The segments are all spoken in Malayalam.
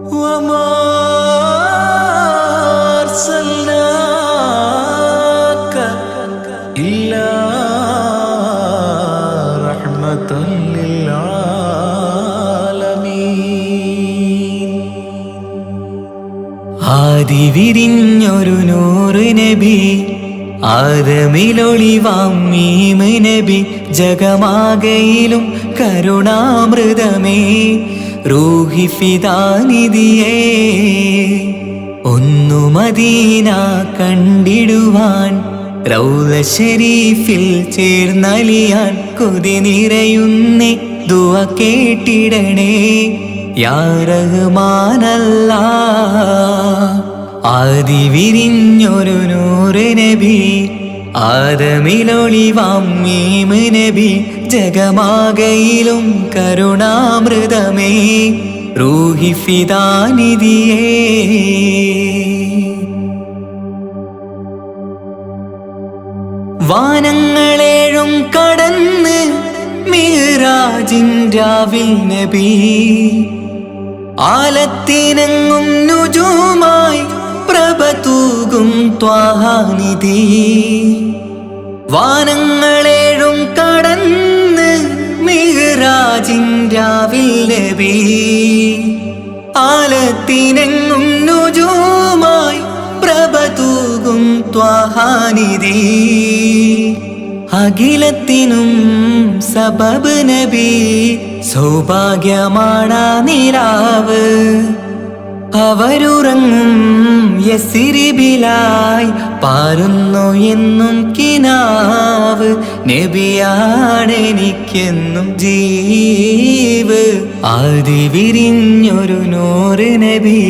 وما أرسلناك إلا رحمة للعالمين. ആദി വിരിഞ്ഞൊരു നൂറ് നബി, ആദമിലൊളിവാം മീമ് നബി, ജഗമാകയിലും കരുണാമൃതമേ റൂഹി ഫിദാനിധിയേ. ഒന്നു മദീന കണ്ടിടുവാൻ റൗള ശരീഫിൽ ചേർന്നലിയാൻ കൊതി നിറയുന്നേ ദുആ കേട്ടിടണേ യാ റഹ്മാനല്ലാഹ്. ആദി വിരിഞ്ഞൊരു നൂറ് നബി, ആദമിലൊളിവാം മീമ് നബി, ജഗമാകയിലും കരുണാമൃതമേ റൂഹി ഫിദാനിധിയേ. വാനങ്ങളേഴും കടന്ന് മിഹ്റാജിൻ രാവിൽ നബി, ആലത്തിനെങ്ങും നുജൂമായി പ്രഭ തൂകും ത്വാഹാനിധി. വാനങ്ങളേഴും കടന്ന് മിഹ്റാജിൻ രാവിൽ നബി, ആലത്തിനെങ്ങും നുജൂമായി പ്രഭ തൂകും ത്വാഹാനിധി. അഖിലത്തിനും സബബ് നബി, സൗഭാഗ്യമാണാ നിലാവ്. അവരുറങ്ങും യസ്രിബിലായി പാരുന്നു എന്നും കിനാവ്. നബിയാണെനിക്കെന്നും ജീവ്. ആദി വിരിഞ്ഞൊരു നൂറ് നബി,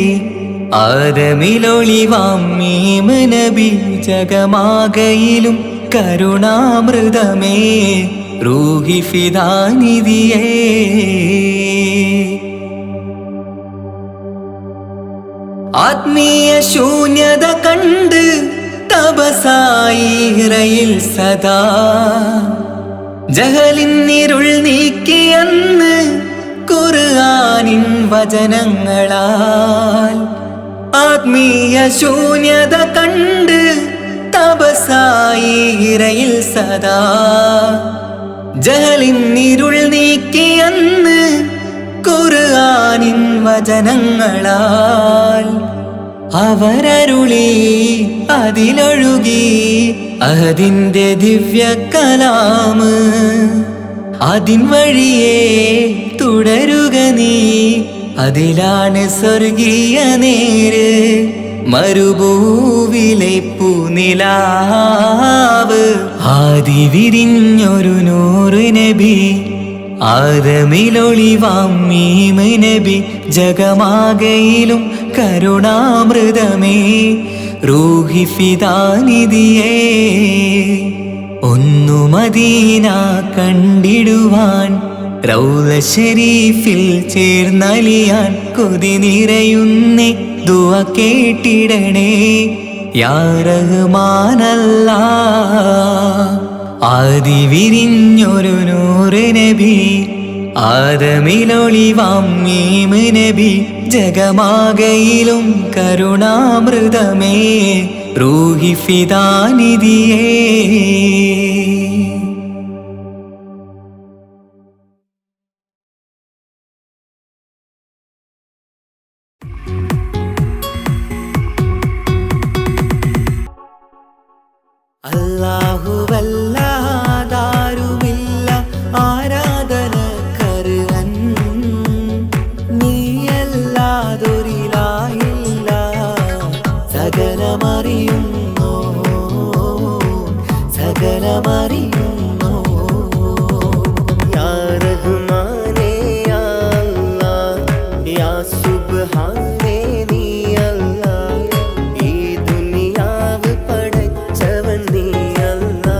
ആദമിലൊളിവാം മീമ് നബി, ജഗമാകയിലും കരുണാമൃതമേ റൂഹി ഫിദാനിധിയേ. ആത്മീയ ശൂന്യത കണ്ട് തപസായി ഹിറയിൽ സദാ, ജഹലിന്നിരുൾ നീക്കിയെന്ന് ഖുർആനിൻ വചനങ്ങളാൽ. ആത്മീയ ശൂന്യത കണ്ട് തപസായി ഹിറയിൽ സദാ, ജഹലിന്നിരുൾ നീക്കിയെന്ന് ഖുർആനിൻ വചനങ്ങളാൽ. അവരരുളി അതിലൊഴുകി അഹദിന്റെ ദിവ്യ കലാമ്. അതിൻ വഴിയേ തുടരുക നീ, അതിലാണ് സ്വർഗീയ നേര്. മരുഭൂവിലെ പൂനിലാവ്. ആദി വിരിഞ്ഞൊരു നൂറ് നബി, ആദമിലൊളിവാം മീമ് നബി, ജഗമാകയിലും കരുണാമൃതമേ റൂഹി ഫിദാനിധിയേ. ഒന്നു മദീന കണ്ടിടുവാൻ റൗള ശരീഫിൽ ചേർന്നലിയാൻ കൊതി നിറയുന്നേ ദുആ കേട്ടിടണേ യാ റഹ്മാനല്ലാഹ്. ആദി വിരിഞ്ഞൊരു നൂറ് നബി, ആദമിലൊളിവാം മീമ് നബി, ജഗമാകയിലും കരുണാമൃതമേ റൂഹി ഫിദാനിധിയേ. അല്ലാഹുവല്ലാതാരുമില്ല ആരാധനക്കർഹൻ, നീയല്ലാതൊരിലാഹില്ല സകലമറിയുന്നു സകലമറിയുന്നു. യാ റഹ്മാനേ യാ അല്ലാഹ്, യാ സുബ്ഹാനേ നീ അല്ലാഹ്. ഈ ദുനിയാവ് പടച്ചവൻ നീ അല്ലാഹ്.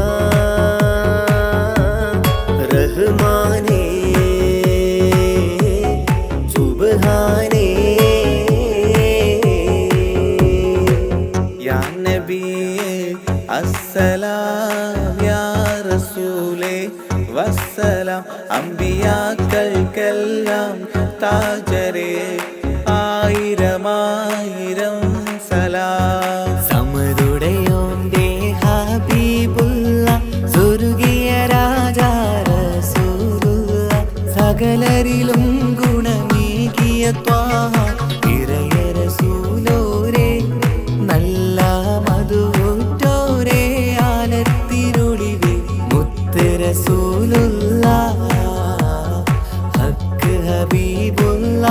റഹ്മാനേ സുബ്ഹാനേ. യാ നബിയേ അസ്സലാം, യാ റസൂലേ വസ്സലാം. അംബിയാക്കൾക്കെല്ലാം താജരേ, ആയി ആയിരം സലാം. സമരുടയോന്റെ ഹബീബുള്ള സ്വർഗീയ രാജാ റസൂലുള്ള സകലരിലും ഗുണമേകിയ ത്വാഹ ഇറയ റസൂലോരേ നല്ല മധുറ്റോരേ ആലത്തിരുളിവേ മുത്ത് റസൂലുള്ള ഹക്ക് ഹബീബുള്ള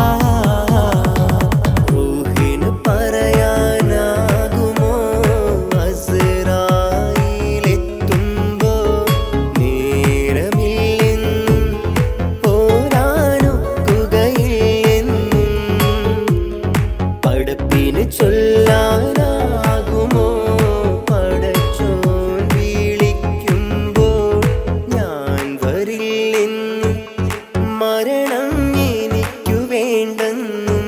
റൂഹിന് പറയാനാകുമോ അസ്റായീലെത്തുമ്പോ നേരമില്ലെന്നും പോരാനൊക്കുകയില്ലെന്നും പടപ്പിന് ചൊല്ലാനാകുമോ പടച്ചോൻ വിളിക്കുമ്പോൾ ഞാൻ വരില്ലെന്നും മരണം എനിക്കു വേണ്ടെന്നും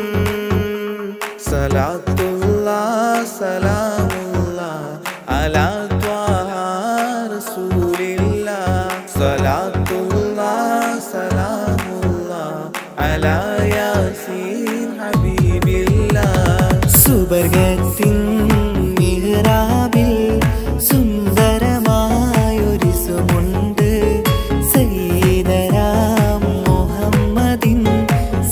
സലാത്തുല്ലാഹ് സലാമുല്ലാഹ് അലാ ത്വാഹ റസൂലില്ലാഹ്. സലാത്തുല്ലാഹ് സലാമുല്ലാഹ് അലാ യാസീൻ ഹബീബില്ലാഹ്. സുബർഗത്തിൻ മിഹ്റാബിൽ സുന്ദരമായൊരു സുമുണ്ട് സയ്യിദനാം മുഹമ്മദിൻ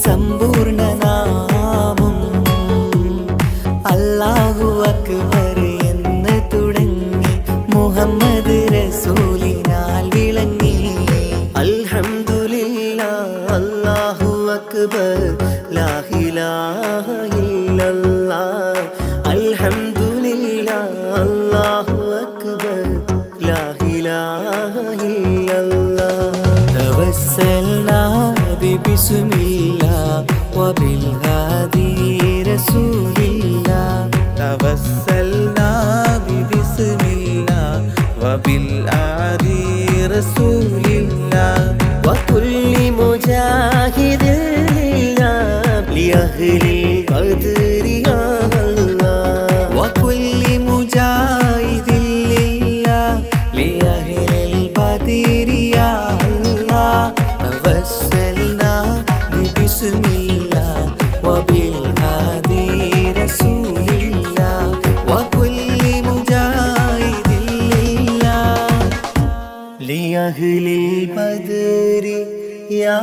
സമ്പൂർണ്ണ നാമം അല്ലാഹു അക്ബർ എന്ന് തുടങ്ങി മുഹമ്മദ് റസൂലിനാൽ വിളങ്ങി. അൽഹംദുലില്ലാഹ് അല്ലാഹു അക്ബർ ലാ ഇലാഹ ഇല്ലല്ലാഹ്. അൽഹംദുലില്ലാഹ് അല്ലാഹു അക്ബർ ലാ ഇലാഹ ഇല്ലല്ലാഹ്. തവസ്സൽനാ ബിസ്മില്ലാഹ് വബിൽഹാദി റസൂലില്ലാഹ്. توسلنا ببسم الله وبالآدي رسول الله وكل مجاهد لله لأهل القدر يا الله. وكل مجاهد لله لأهل البدر يا الله. توسلنا ببسم الله وبالهادي رسول الله وكل مجاهد لله لأهل البدر يا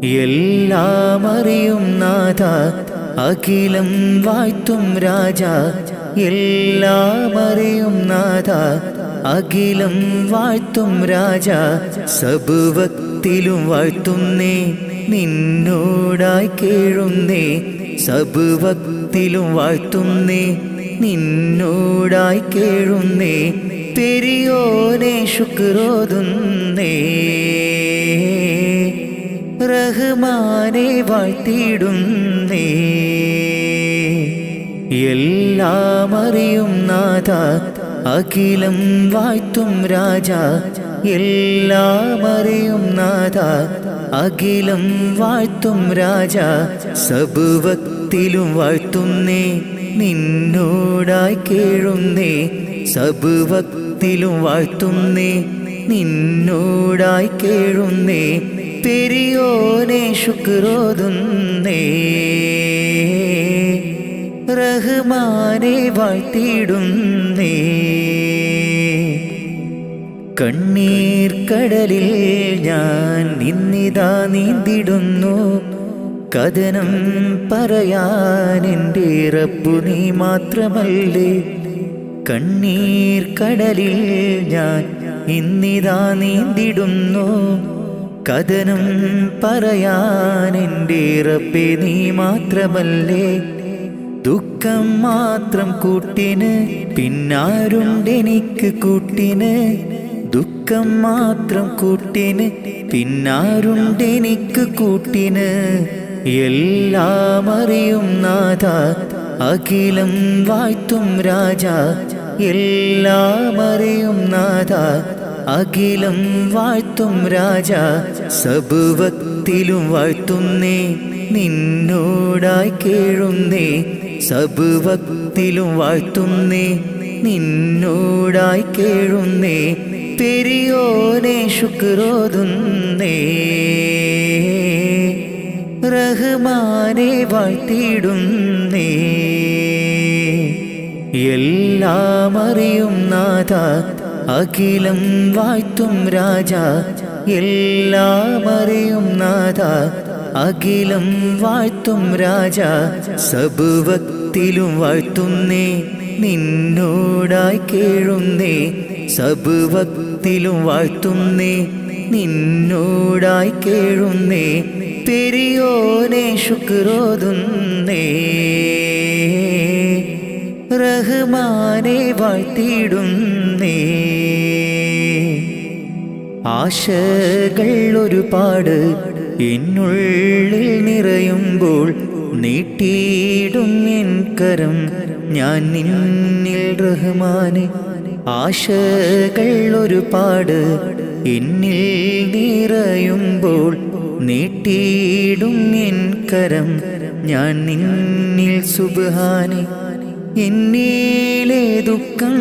എല്ലാം അറിയും നാഥ അഖിലം വാഴ്ത്തും രാജ എല്ലാം അറിയും നാഥ അഖിലം വാഴ്ത്തും രാജ സബുവക്തിലും വാഴ്ത്തുന്നേ നിന്നോടായി കേഴുന്നേ സബുവക്തിലും വാഴ്ത്തുന്നേ നിന്നോടായി കേഴുന്നേ പെരിയോനെ ശുക്രോതുന്നേ റഹ്മാനെ വാഴ്ത്തിയിടുന്നേ എല്ലാം അറിയും നാഥ അഖിലം വാഴ്ത്തും രാജ എല്ലാം അറിയും നാഥ അഖിലം വാഴ്ത്തും രാജ സബുവക്തിലും വാഴ്ത്തുന്നേ നിന്നോടായി കേഴുന്നേ സബുവക്തിലും വാഴ്ത്തുന്നേ നിന്നോടായി കേഴുന്നേ പെരിയോനെ ശുക്രോതുന്നേ റഹ്മാനെ വാഴ്ത്തിയിടുന്നേ കണ്ണീർ കടലിൽ ഞാൻ നിന്നിതാ നീന്തിടുന്നു കഥനം പറയാൻ എൻ്റെ റബ്ബു നീ മാത്രമല്ലേ കണ്ണീർ കടലിൽ ഞാൻ ഇന്നിതാ നീന്തിടുന്നു കഥനം പറയാൻ എൻ്റെ റബ്ബേ നീ മാത്രമല്ലേ ദുഃഖം മാത്രം കൂട്ടിന് പിന്നാരുണ്ടെനിക്ക് കൂട്ടിന് ദുഃഖം മാത്രം കൂട്ടിന് പിന്നാരുണ്ടെനിക്ക് കൂട്ടിന് എല്ലാം അറിയും നാഥ അഖിലം വാഴ്ത്തും രാജ എല്ലാം അറിയും നാഥ അഖിലം വാഴ്ത്തും രാജ സബുവക്തിലും വാഴ്ത്തുന്നേ നിന്നോടായി കേഴുന്നേ സബുവക്തിലും വാഴ്ത്തുന്നേ നിന്നോടായി കേഴുന്നേ പെരിയോനെ ശുക്രോതുന്നേ റഹ്മാനെ വാഴ്ത്തിയിടുന്നേ എല്ലാം അറിയും നാഥ അഖിലം വാഴ്ത്തും രാജ എല്ലാം അറിയും നാഥ അഖിലം വാഴ്ത്തും രാജ സബുവക്തിലും വാഴ്ത്തുന്നേ നിന്നോടായി കേഴുന്നേ സബുവക്തിലും വാഴ്ത്തുന്നേ നിന്നോടായി കേഴുന്നേ പെരിയോനെ ശുക്രോതുന്നേ റഹ്മാനെ വാഴ്ത്തിയിടുന്നേ ആശകൾ ഒരുപാട് എന്നുള്ളിൽ നിറയുമ്പോൾ നീട്ടിയിടും എൻ കരം ഞാൻ നിന്നിൽ റഹ്മാനെ ആശകൾ ഒരുപാട് എന്നിൽ നിറയുമ്പോൾ നീട്ടിയിടും എൻ കരം ഞാൻ നിന്നിൽ സുബ്ഹാനെ എന്നിലെ ദുഃഖം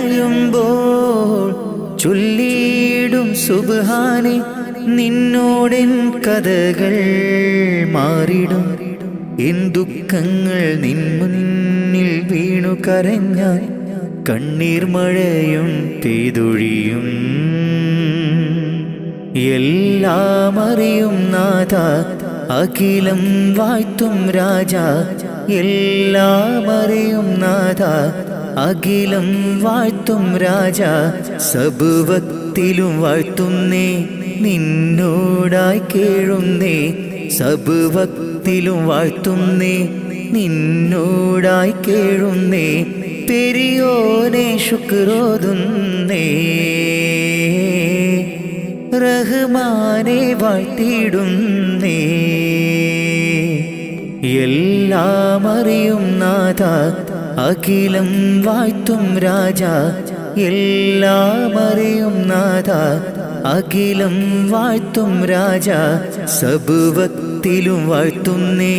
കൂടണയുമ്പോൾ ചൊല്ലിയിടും സുബ്ഹാനെ നിന്നോടെൻ കഥകൾ മാറിടും എൻ ദുഃഖങ്ങൾ നിൻ മുന്നിൽ വീണു കരഞ്ഞാൽ കണ്ണീർ മഴയും പെയ്തൊഴിയും എല്ലാം അറിയും നാഥ അഖിലം വാഴ്ത്തും രാജ എല്ലാം അറിയും നാഥ അഖിലം വാഴ്ത്തും രാജ സബുവക്തിലും വാഴ്ത്തുന്നേ നിന്നോടായി കേഴുന്നേ സബുവക്തിലും വാഴ്ത്തുന്നേ നിന്നോടായി കേഴുന്നേ പെരിയോനെ ശുക്രോതുന്നേ റഹ്മാനെ വാഴ്ത്തിയിടുന്നേ എല്ലാം അറിയും നാഥ അഖിലം വാഴ്ത്തും രാജ എല്ലാം അറിയും നാഥ അഖിലം വാഴ്ത്തും രാജ സബുവക്തിലും വാഴ്ത്തുന്നേ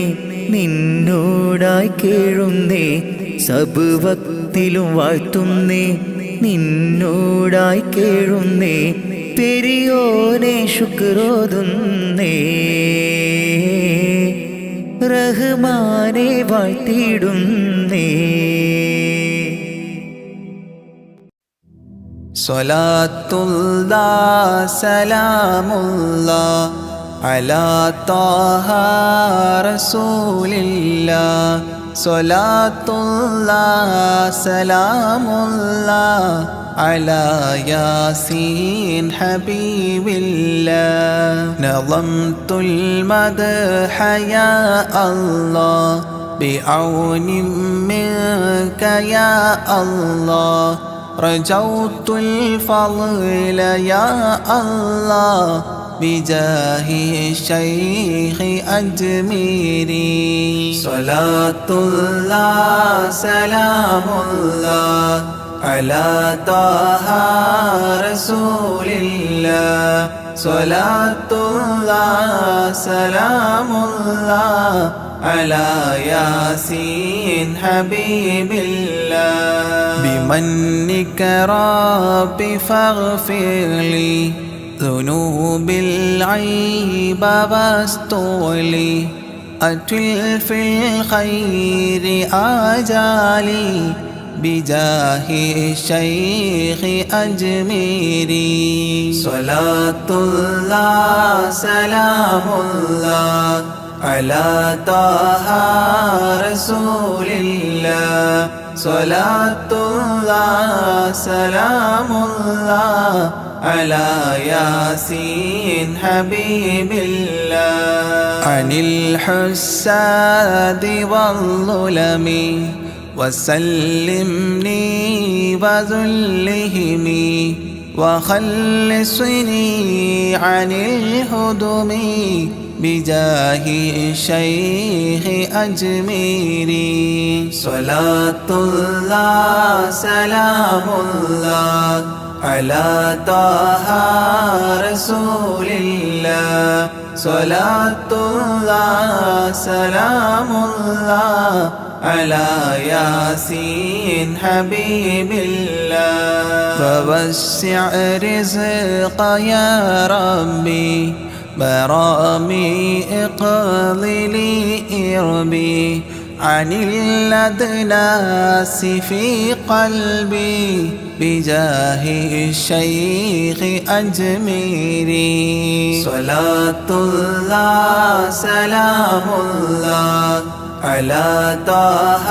നിന്നോടായി കേഴുന്നേ സബുവക്തിലും വാഴ്ത്തുന്നേ നിന്നോടായി കേഴുന്നേ പെരിയോനെ ശുക്രോതുന്നേ റഹ്മാനെ വാഴ്ത്തിയിടുന്നേ സ്വലാത്തുല്ലാ സലാമുല്ലാ على طه رسول الله صلاة الله سلام الله على ياسين حبيب الله نظمت المدح يا الله بعون منك يا الله رجوت الفضل يا الله بجاه الشيخ أجميري صلاة الله سلام الله على طه رسول الله صلاة الله سلام الله على ياسين حبيب الله بمنك ربي فاغفر لي ذنوب العيب واستغلي أتل في الخير آجالي بجاه الشيخ أجميري صلاة الله سلام الله على طه رسول الله صلاة الله سلام الله على ياسين حبيب الله عن الحساد والظلم وسلمني وذلهم وخلصني عن الهدم بجاه الشيخ أجميري صلاة الله سلام الله على طه رسول الله صلاة الله سلام الله على ياسين حبيب الله فوسع رزق يا ربي برامي اقضي لي إربي عن الأدناس في قلبي بجاه الشيخ أجميري صلاة الله سلام الله على طه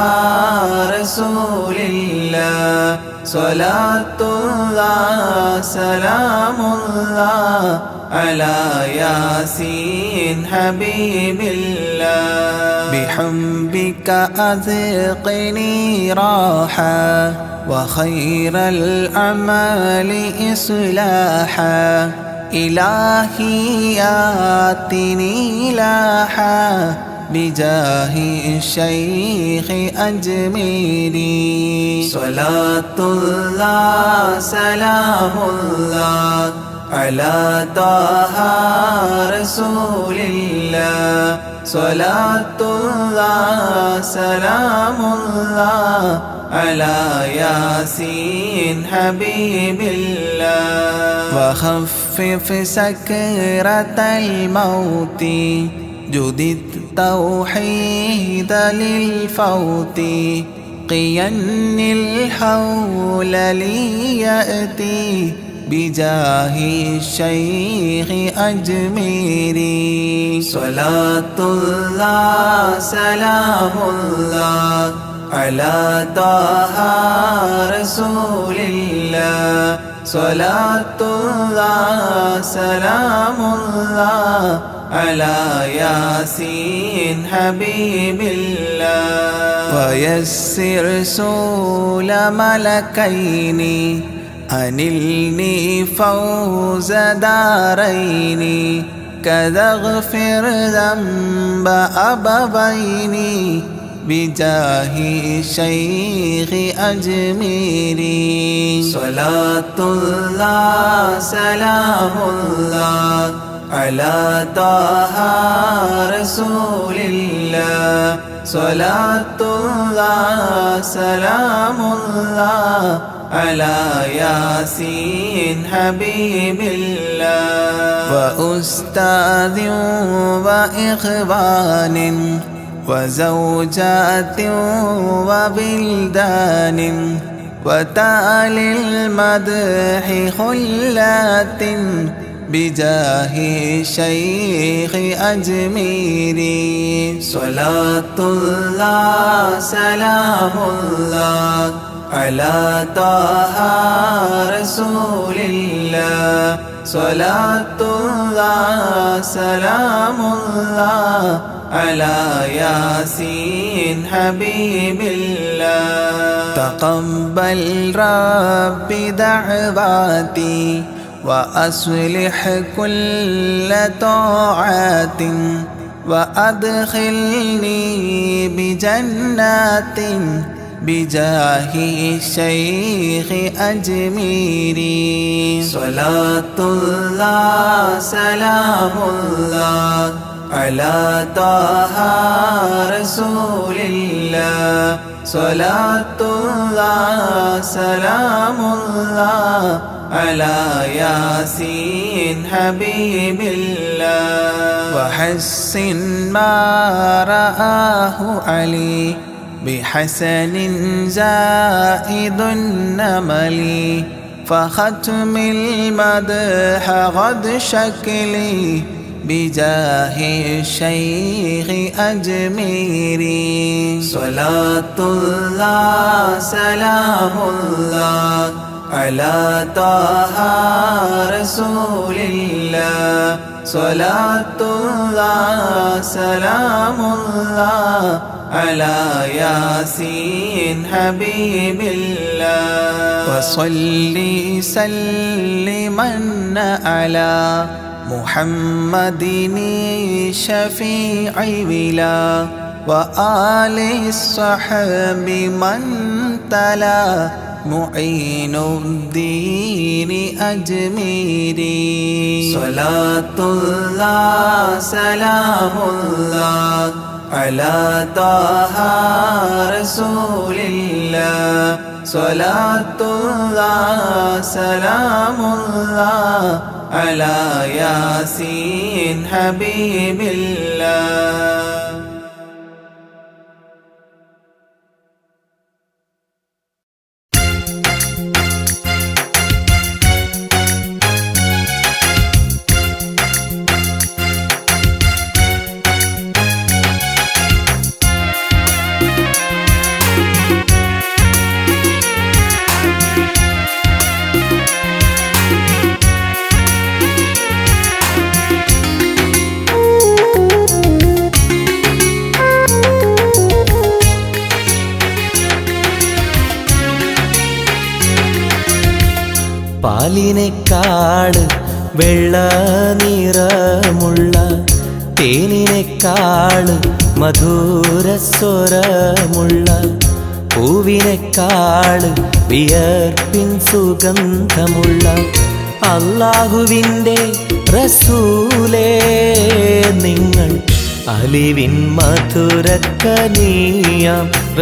رسول الله صلاة الله سلام الله على ياسين حبيب الله بحبك أذقني راحة وخير الأعمال إصلاحا إلهي آتني لاحا بجاه الشيخ أجميري صلاة الله سلام الله على طه رسول الله صلاة الله سلام الله على ياسين حبيب الله وخفف سكرة الموت جدد التوحيد للفوت قين الحول لي يأتي بجاه الشيخ أجميري صلاة الله سلام الله على طه رسول الله صلاة الله سلام الله على ياسين حبيب الله ويسر سول ملكين أنلني فوز دارين كذا اغفر ذنب أبوين بجاه الشيخ أجميري صلاة الله سلام الله على طه رسول الله صلاة الله سلام الله على ياسين حبيب الله وأستاذ وإخوان وزوجات وبلدان وتالي المدح خلات بجاه الشيخ أجميري صلاة الله سلام الله على طه رسول الله صلاة الله سلام الله على ياسين حبيب الله تقبل رب دعواتي وأصلح كل طاعات وأدخلني بجنات بجاه الشيخ أجميري صلاة الله سلام الله على طه رسول الله صلاة الله سلام الله على ياسين حبيب الله وحسن ما رآه علي بحسن زائد النمل فختم المدح غد شكلي بجاه الشيخ أجميري صلاة الله سلام الله على طه رسول الله صلاة الله سلام الله على ياسين حبيب الله وصلي سلما على محمد شفيع ولا وآل الصحب من تلا معين الدين أجميري صلاة الله سلام الله على طه رسول الله صلاة الله سلام الله على ياسين حبيب الله പാലിനേക്കാള് വെള്ള നിറമുള്ള തേനിനേക്കാള് മധുരസ്വരമുള്ള പൂവിനേക്കാള് വിയർപ്പിൻ സുഗന്ധമുള്ള അല്ലാഹുവിൻ്റെ റസൂലേ നിങ്ങൾ അലിവിൻ മധുരക്കനിയാം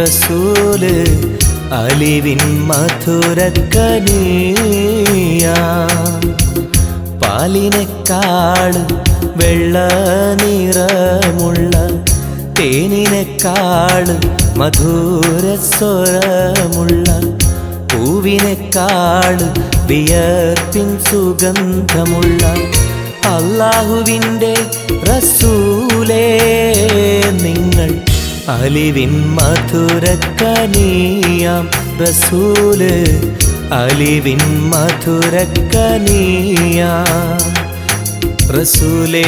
റസൂല് അലിവിൻ മധുരക്കനിയാം പാലിനേക്കാള് വെള്ള നിറമുള്ള തേനിനേക്കാള് മധുരസ്വരമുള്ള പൂവിനേക്കാള് വിയർപ്പിൻ സുഗന്ധമുള്ള അല്ലാഹുവിൻ്റെ റസൂലേ നിങ്ങൾ അലിവിൻ മധുരക്കനിയാം റസൂല് അലിവിൻ മധുരക്കനിയാം റസൂലേ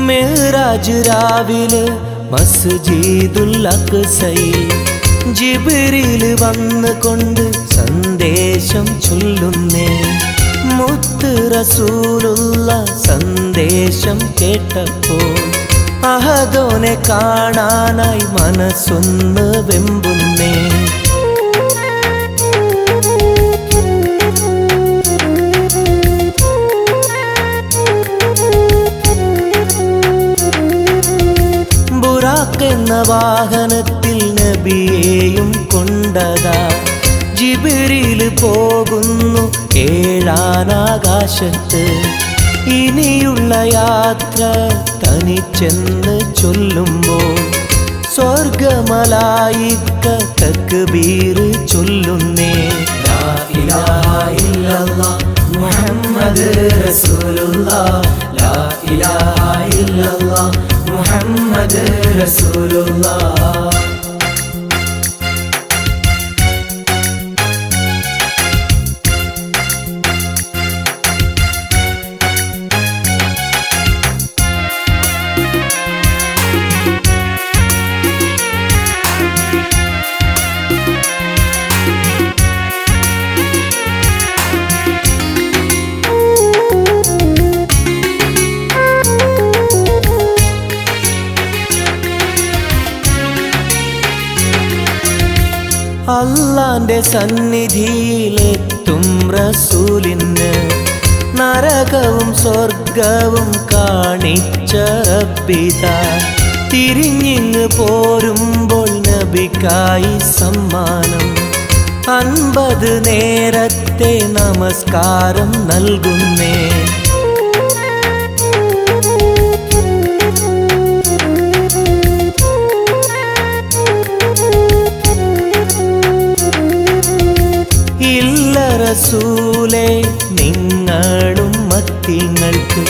മിഅ്റാജ് രാവിലെ മസ്ജിദുൽ അഖ്സയിൽ ജിബ്രീൽ വന്നുകൊണ്ട് സന്ദേശം ചൊല്ലുന്നേ. മുത്ത് റസൂലുള്ള സന്ദേശം കേട്ടപ്പോൾ അഹദോനെ കാണാനായി മനസ്സൊന്ന് വെമ്പുന്നേ. ബുറാഖ് എന്ന വാഹനത്തിൽ നബിയെയും കൊണ്ടതാ ജിബ്രീൽ പോകുന്നു ഏഴാനാകാശത്ത്. ഇനിയുള്ള യാത്ര തനിച്ചെന്ന് ചൊല്ലുമ്പോൾ സ്വർഗമലായിക്ക തക്ബീർ ചൊല്ലുന്നേ. ലാ ഇലാഹ ഇല്ലല്ലാഹ് മുഹമ്മദ് റസൂലുള്ളാഹ്, ലാ ഇലാഹ ഇല്ലല്ലാഹ് മുഹമ്മദ് റസൂലുള്ളാഹ്. അല്ലാന്റെ സന്നിധിയിലെത്തും റസൂലിന് നരകവും സ്വർഗവും കാണിച്ച റബ്ബിതാ. തിരിഞ്ഞിങ്ങ് പോരുമ്പോൾ നബിക്കായി സമ്മാനം 50 നേരത്തെ നമസ്കാരം നൽകുന്നേ. റസൂലേ നിങ്ങളും മത്തിങ്ങൾക്ക്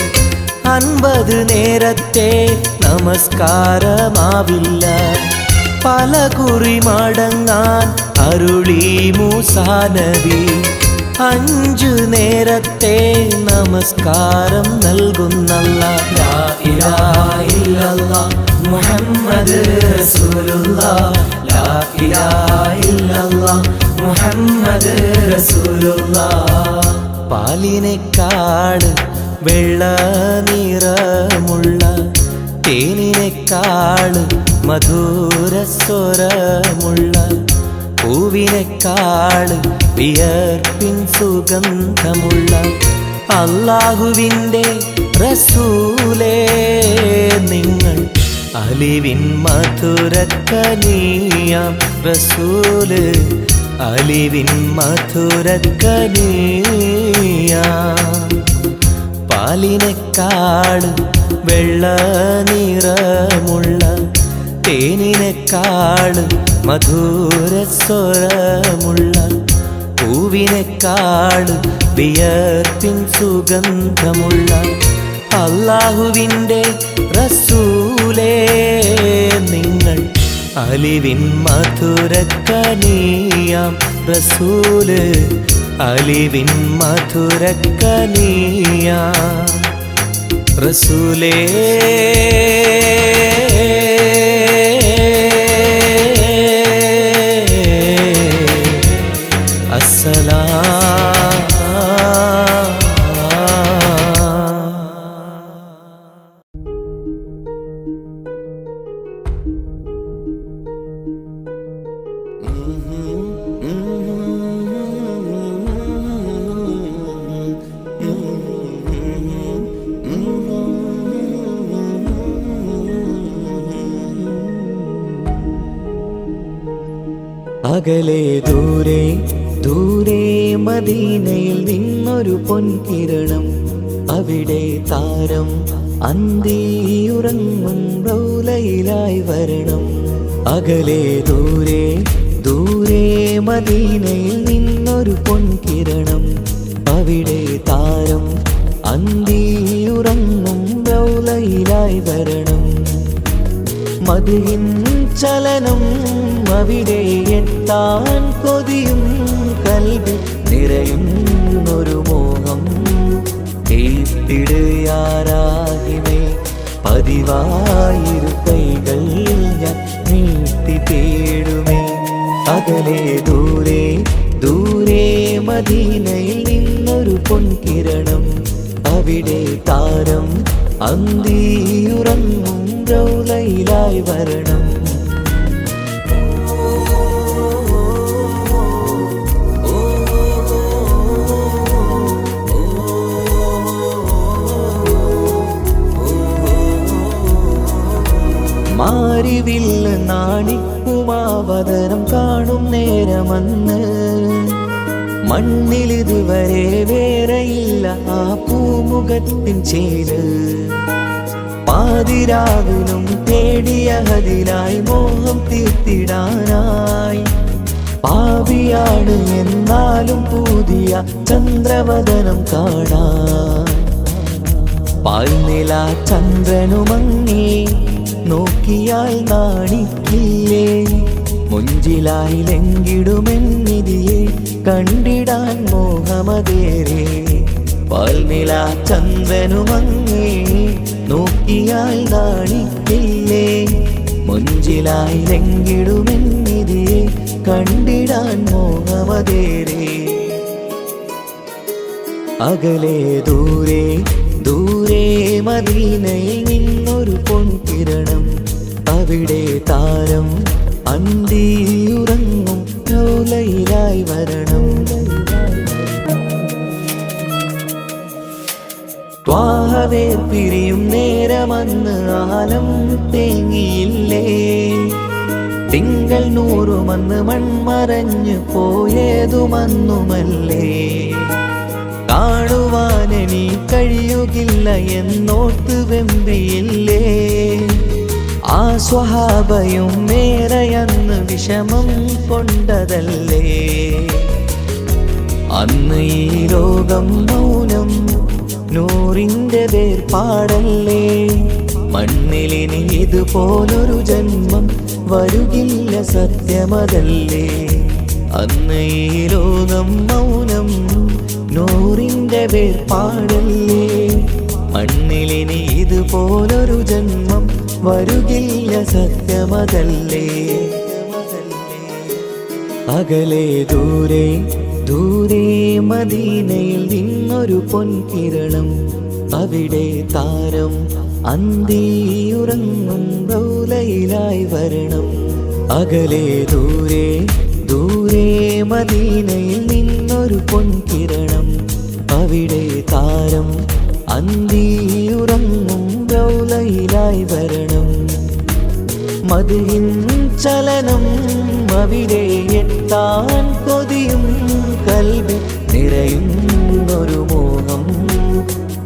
50 നേരത്തെ നമസ്കാരമാവില്ല. പല കുറി മടങ്ങാൻ അരുളി മൂസാ നബി. 5 നേരത്തെ നമസ്കാരം നൽകുന്നല്ലാഹ്. ലാ ഇലാഹ ഇല്ലല്ലാഹ് മുഹമ്മദ് റസൂലുള്ളാഹ്, ലാ ഇലാഹ ഇല്ലല്ലാഹ് മുഹമ്മദ് റസൂലുള്ളാഹ്. പാലിനെക്കാട് വെള്ള നിറമുള്ള തേനിനെക്കാട് മധുരസ്വരമുള്ള പൂവിനെക്കാട് വിയർപ്പിൻ സുഗന്ധമുള്ള അല്ലാഹുവിൻ്റെ റസൂലേ നിങ്ങൾ അലിവിൻ മധുരക്കനിയാം റസൂല്, അലിവിൻ മധുരക്കനിയാം. പാലിനെക്കാട് വെള്ള നിറമുള്ള തേനിനെക്കാട് മധുരസ്വരമുള്ള പൂവിനെക്കാട് വിയർപ്പിൻ സുഗന്ധമുള്ള അല്ലാഹുവിൻ്റെ റസൂലേ നിങ്ങൾ അലിവിൻ മധുരക്കനിയാം റസൂല്, അലിവിൻ മധുരക്കനിയാം റസൂലേ. അകലെ ദൂരെ ദൂരെ മദീനയിൽ നിന്നൊരു പൊൻകിരണം. അവിടെ താരം അന്തിയുറങ്ങും റൗലയിലായി വരണം. അകലെ ദൂരെ ദൂരെ മദീനയിൽ നിന്നൊരു പൊൻകിരണം. അവിടെ താരം അന്തിയുറങ്ങും റൗലയിലായി വരണം. മദിയിൻ ചലനം അവിടെ എത്താൻ കൊതിയും കൽബിൽ നിറയുന്നൊരു മോഹം. തീപ്പിടുയാരാഹിമേ പതിവായിരു കൈകൾ ഞാൻ നീട്ടി തേടുമേ. അകലെ ദൂരെ ദൂരെ മദീനയിൽ നിന്നൊരു പൊൻകിരണം. അവിടെ താരം അന്തിയുറങ്ങും റൗളയിലായി വരണം. മാരിവില്ല് നാണിക്കുമാവതരം കാണും നേരമന്ന് മണ്ണിലിതുവരെ വേറെയില്ല ആ പൂമുഖത്തിൻ ചേര്. പാതിരാവിലും തേടിയ ഹദിലായി മോഹം തീർത്തിടാനായി പാപിയാണ് എന്നാലും പുതിയ ചന്ദ്രവദനം കാണാൻ. പാൽനില ചന്ദ്രനുമങ്ങി നോക്കിയാൽ നാണിക്കില്ലേ, മുഞ്ചിലായി ലംഘിടുമെന്നിതിയെ കണ്ടിടാൻ മോഹമതേറെ. പാൽനില ചന്ദ്രനുമങ്ങി നോക്കിയാൽ നാണിക്കില്ലേ, മുഞ്ചിലായി ലംഘിടുമെന്നിതിയെ കണ്ടിടാൻ മോഹമതേറെ. അകലെ ദൂരെ ദൂരെ മദീനയിൽ നിന്നൊരു പൊൻകിരണം, അവിടെ താരം അന്തിയുറങ്ങും റൗളയിലായി വരണം. ത്വാഹവേ പിരിയും നേരമന്ന് ആലം തേങ്ങിയില്ലേ, തിങ്കൾ നൂറുമന്ന് മൺമറഞ്ഞു പോയതുമന്നുമല്ലേ. കാണുവാനെനി കഴിയുകില്ല എന്നോർത്ത് വെമ്പിയില്ലേ, ആ സ്വഹാബയും മേറയന്ന് വിഷമം കൊണ്ടതല്ലേ. അന്ന് ഈ ലോകം മൗനം നൂറിൻ്റെ വേർപാടല്ലേ, മണ്ണിലിനി ഇതുപോലൊരു ജന്മം വരുകില്ല സത്യമതല്ലേ. അന്ന് ഈ ലോകം മൗനം നൂറിൻ്റെ വേർപാടല്ലേ, മണ്ണിലിനി ഇതുപോലൊരു ജന്മം വരുകില്ല സത്യമതല്ലേ. അകലെ ദൂരെ ദൂരെ മദീനയിൽ നിന്നൊരു പൊൻകിരണം, അവിടെ താരം അന്തിയുറങ്ങും റൗളയിലായി വരണം. അകലെ ദൂരെ ദൂരെ മദീനയിൽ നിന്നൊരു പൊൻകിരണം, അവിടെ താരം അന്തിയുറങ്ങും റൗളയിലായി വരണം. മദ്ഹിൻ ചലനം അവിടെ എത്താൻ കൊതിയും കൽബിൽ നിറയുന്നൊരു മോഹം.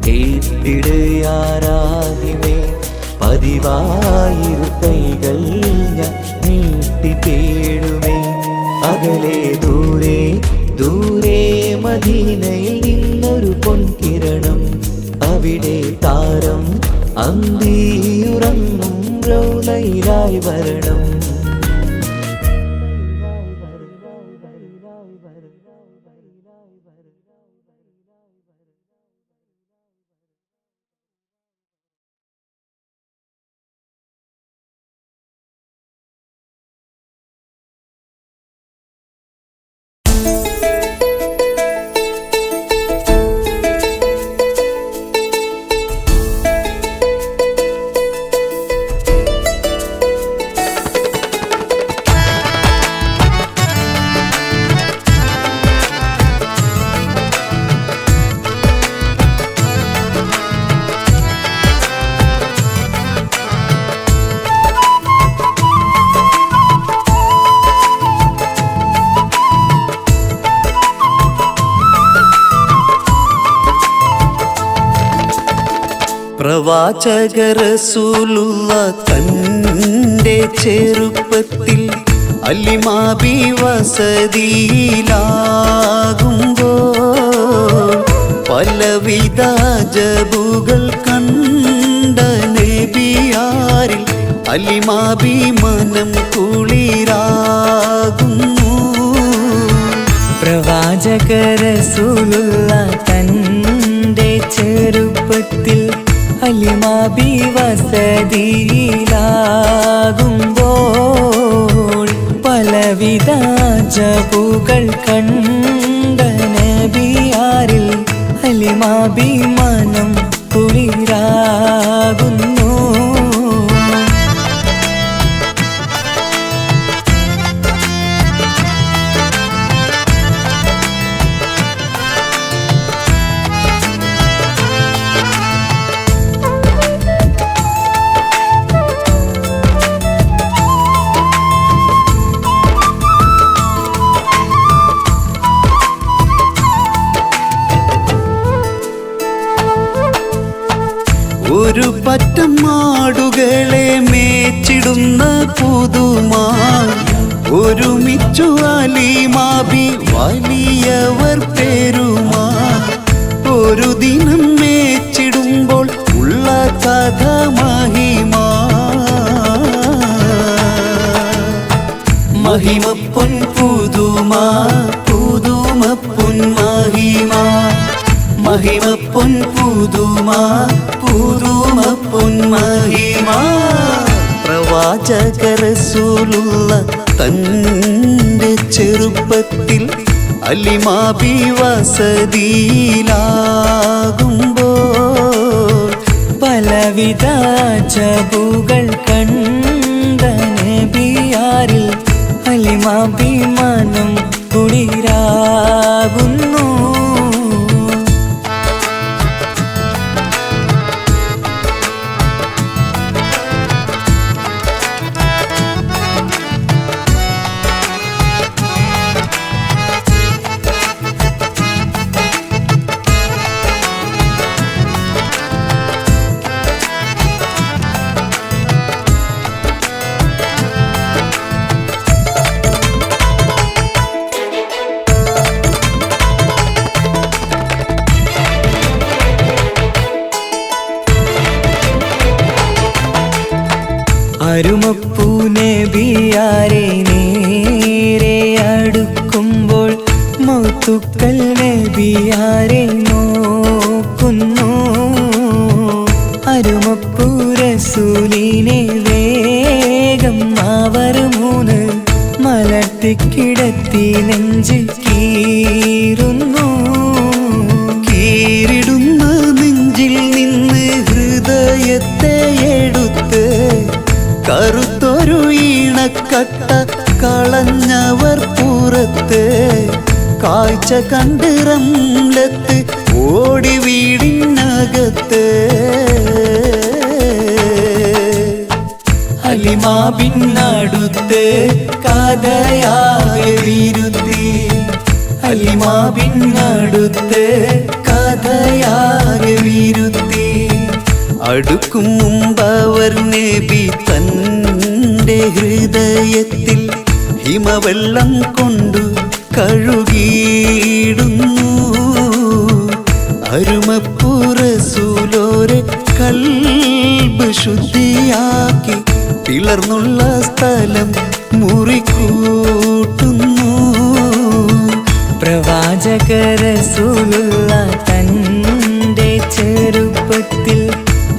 കേട്ടിടയാരാഹിമേ പതിവായിരു കൈകൾ ഞാൻ നീട്ടി തേടുമേ. അകലെ ദൂരെ ദൂരെ മദീനയിൽ നിന്നൊരു പൊൻകിരണം, അവിടെ താരം അന്തിയുറങ്ങും റൗളയിലായി വരണം. പ്രവാചക റസൂലുള്ള തൻ്റെ ചെറുപ്പത്തിൽ അലിമാബി വസതിയിലാകുമ്പോൾ പലവിധ ജബുകൾ കണ്ട നബിയാരിൽ അലിമാബി മനം കുളിരാകുന്നു. പ്രവാചക റസൂലുള്ള തൻ്റെ ചെറുപ്പത്തിൽ അലിമാബി വസതിയിലാകുമ്പോൾ പലവിധ ജബുകൾ കണ്ട നബിയാരിൽ അലിമാബി മനം കുളിരാകുന്നു. കലങ്ങിയവർ പേരുമാ ഒരു ദിനം മേച്ചിടുമ്പോൾ ഉള്ള കഥ മഹിമാ മഹിമ പൊൻ പുതുമാ പുതുമ പൊൻ മഹിമാ മഹിമ പൊൻ പുതുമാ പുതുമ പൊൻ മഹിമാ പ്രവാചക റസൂലുള്ള തൻ്റെ ചെറുപ്പത്തിൽ അലിമാബി വസതിയിലാകുമ്പോൾ പലവിധ ജബുകൾ കണ്ട നബിയാരിൽ അലിമാഭിമാനം കുളിരാകുന്നു അരുമപ്പൂ നബിയാരെ നേരെ അടുക്കുമ്പോൾ മൗത്തുക്കൽ നബിയാരെ നോക്കുന്നു അരുമപ്പൂ റസൂലിനെ വേഗം അവർ മൂന്ന് മലർത്തിക്കിടത്തി നെഞ്ച് കീറുന്നു കീറിടുന്ന നെഞ്ചിൽ നിന്ന് ഹൃദയത്തെ എടുത്ത് കറുത്തൊരു ഈണക്കട്ട കളഞ്ഞവർ പുറത്ത് കാഴ്ച കണ്ട് റംലത്ത് ഓടി വീടിനകത്ത് അലിമാബിന്നടുത്ത് കഥയാകെ വിരുത്തി അലിമാബിന്നടുത്ത് കഥയാകെ വിരുത്തി അടുക്കും മുമ്പവർ നബി തൻ്റെ ഹൃദയത്തിൽ ഹിമവെള്ളം കൊണ്ടു കഴുകിയിടുന്നു അരുമപ്പൂ റസൂലോരെ കൽബ് ശുദ്ധിയാക്കി പിളർന്നുള്ള സ്ഥലം മുറിക്കൂട്ടുന്നു പ്രവാചക റസൂലുള്ള തൻ്റെ ചെറുപ്പത്തിൽ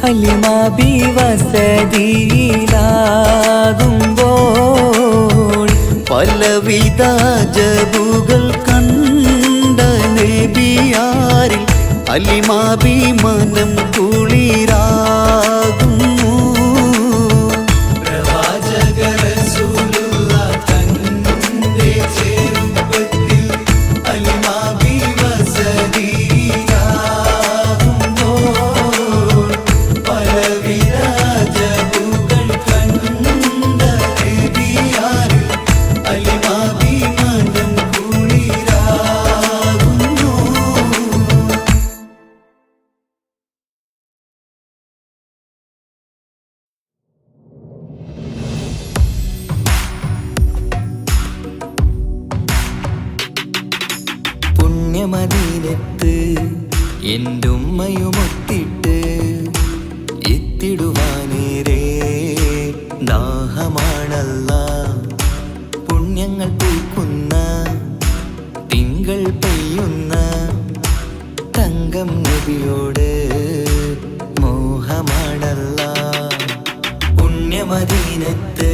അലിമാബി വസതിയിലാകുമ്പോൾ പലവിധ ജബുകൾ കണ്ട നബിയാരിൽ അലിമാബി മനം കുളിരാകുന്നു പ്രവാചക റസൂലുള്ള തൻ്റെ ചെറുപ്പത്തിൽ അലിമാബി വസതിയിലാകുമ്പോൾ പലവിധ ജബുകൾ കണ്ട നബിയാരിൽ അലിമാബി മനം കുളിരാകുന്നു പുണ്യമദീനത്ത് എൻ്റെ ഉമ്മയുമൊത്തിട്ട് എത്തിടുവാനേരേ ദാഹമാണല്ല പുണ്യങ്ങൾ പൂക്കുന്ന തിങ്കൾ പെയ്യുന്ന തങ്കം നബിയോട് മോഹമാണല്ല പുണ്യമദീനത്ത്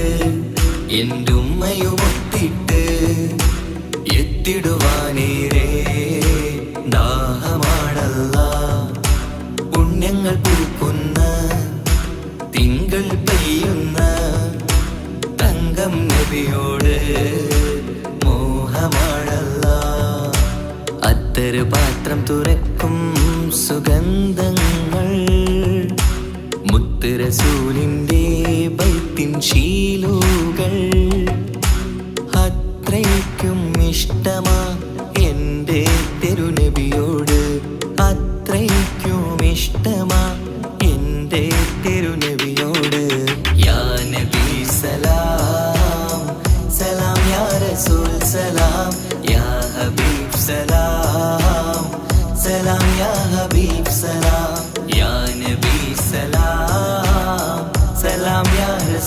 എൻ്റെ ഉമ്മയുമൊത്തിട്ട് എത്തിടുവാനേരേ ദാഹമാണല്ല പുണ്യങ്ങൾ പൂക്കുന്ന തിങ്കൾ പെയ്യുന്ന തങ്കം നബിയോട് മോഹമാണല്ല അത്തര് പാത്രം തുറക്കും സുഗന്ധങ്ങൾ മുത്ത് റസൂലിൻ്റെ ബൈത്തിൻ ശീലുകൾ അത്രയ്ക്കും ഇഷ്ടമാ എൻ്റെ തിരുനബിയോട് അത്രയ്ക്കും ഇഷ്ടമാ എൻ്റെ തിരുനബിയോട് യാ നബി സലാം സലാം യാ റസൂൽ സലാം യാ ഹബീബ് സലാം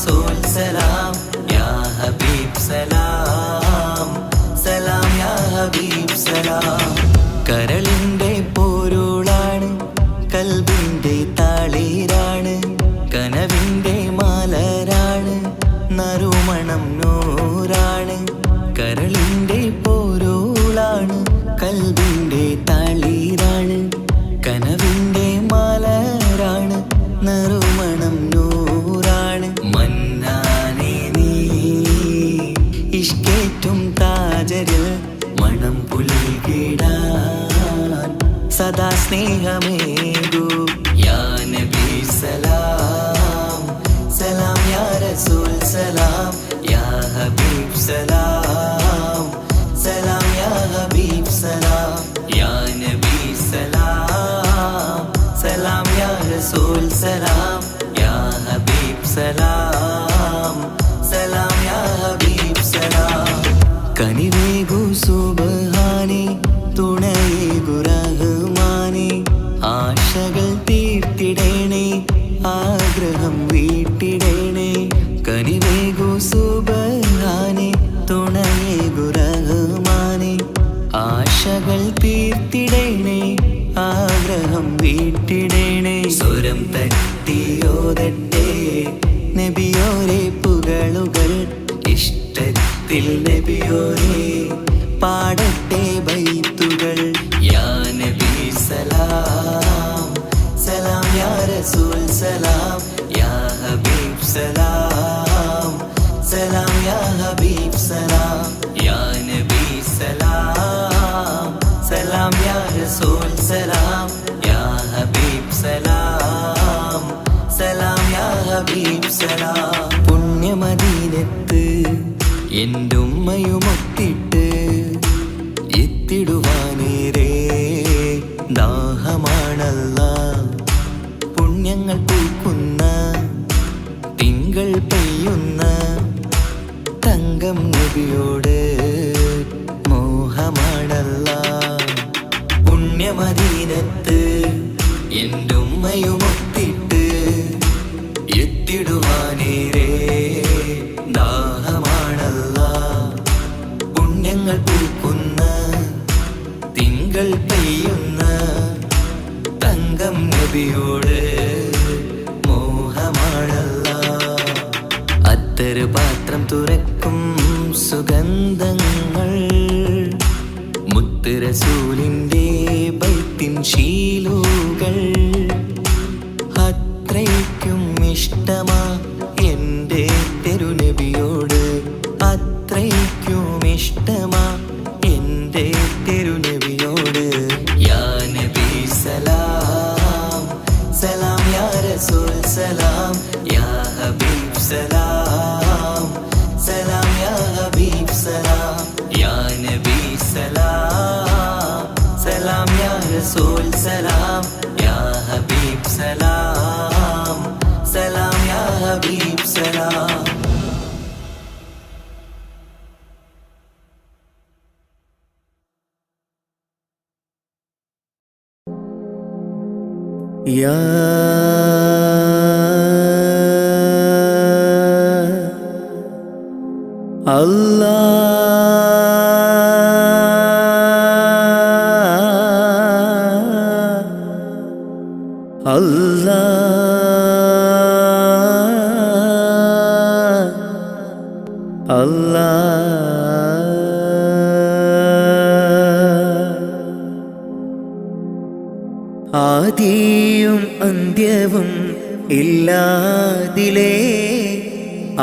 റസൂൽ സലാം യാ ഹബീബ് സലാം സലാം യാ ഹബീബ് സലാം. കരളിൻ്റെ പൊരുളാണ്, കൽബിൻ്റെ താളീരാണ്, കനവിൻ്റെ മലരാണ്, നറുമണം നൂറാണ്. കരളിൻ്റെ പൊരുളാണ്, കൽബിൻ്റെ താളീരാണ്, കനവിൻ്റെ മലരാണ്, നറുമണം നൂറാണ്. മന്നാനേ നീ ഇഷ്കേറ്റും താജരിൽ മണം പുൽകിടാൻ സദാ സ്നേഹമേകൂ യാ നബി സലാം സലാം യാ റസൂൽ സലാം യാ ഹബീബ് സലാം സലാം യാ ഹബീബ് സലാം യാ നബി സലാം സലാം യാ റസൂൽ സലാം യാ ഹബീബ് സലാം സലാം യാ ഹബീബ് സലാം. കനിവേകു സുബ്ഹാനേ തുണയേകു റഹ്മാനേ, ആശകൾ തീർത്തിടേണേ ആഗ്രഹം വീട്ടിടേണേ. കനിവേകു സുബ്ഹാനേ തുണയേകു റഹ്മാനേ, ആശകൾ തീർത്തിടേണേ ആഗ്രഹം വീട്ടിടേണേ. സ്വരം തട്ടിയോതട്ടെ നബിയോരെ പുകളുകൾ, ഇഷ്ടത്തിൽ നബിയോരെ പാടട്ടെ ബൈത്തുകൾ. യാ നബി സലാം സലാം യാ റസൂൽ സലാം യാ ഹബീബ് സലാം സലാം യാ ഹബീബ് സലാം യാ നബി സലാം സലാം യാ റസൂൽ സലാം യാ ഹബീബ് സലാം സലാം യാ ഹബീബ് സലാം. പുണ്യമദീനത്ത് എൻ്റെ ഉമ്മയുമൊത്തിട്ട് എത്തിടുവാനേരേ ദാഹമാണല്ലാ. പുണ്യങ്ങൾ പൂക്കുന്ന തിങ്കൾ പെയ്യുന്ന തങ്കം നബിയോട് മോഹമാണല്ലാ. പുണ്യമദീനത്ത് എൻ്റെ ഉമ്മയുമൊത്തിട്ട് എത്തിടുവാനേരേ ദാഹമാണല്ലാ. പുണ്യങ്ങൾ പൂക്കുന്ന തിങ്കൾ പെയ്യുന്ന തങ്കം നബിയോട് മോഹമാണല്ലാ. അത്തറ് പാത്രം തുറക്കും സുഗന്ധങ്ങൾ, മുത്ത് റസൂലിൻ്റെ ബൈത്തിൻ ശീലുകൾ. അത്രയ്ക്കും ഇഷ്ടമാ എൻ്റെ തിരുനബിയോട്, അത്രയ്ക്കും ഇഷ്ടമാ എൻ്റെ തിരുനബിയോട്. യാ നബി സലാം സലാം യാ റസൂൽ സലാം യാ ഹബീബ് സലാം സലാം യാ ഹബീബ് സലാം യാ നബി സലാം സലാം യാ റസൂൽ സലാം യാ ഹബീബ് സലാം സലാം യാ ഹബീബ് സലാം. യാ അല്ലാഹ് അല്ലാഹ് അല്ലാഹ്. ആദിയും അന്ത്യവും ഇല്ലാതിലേ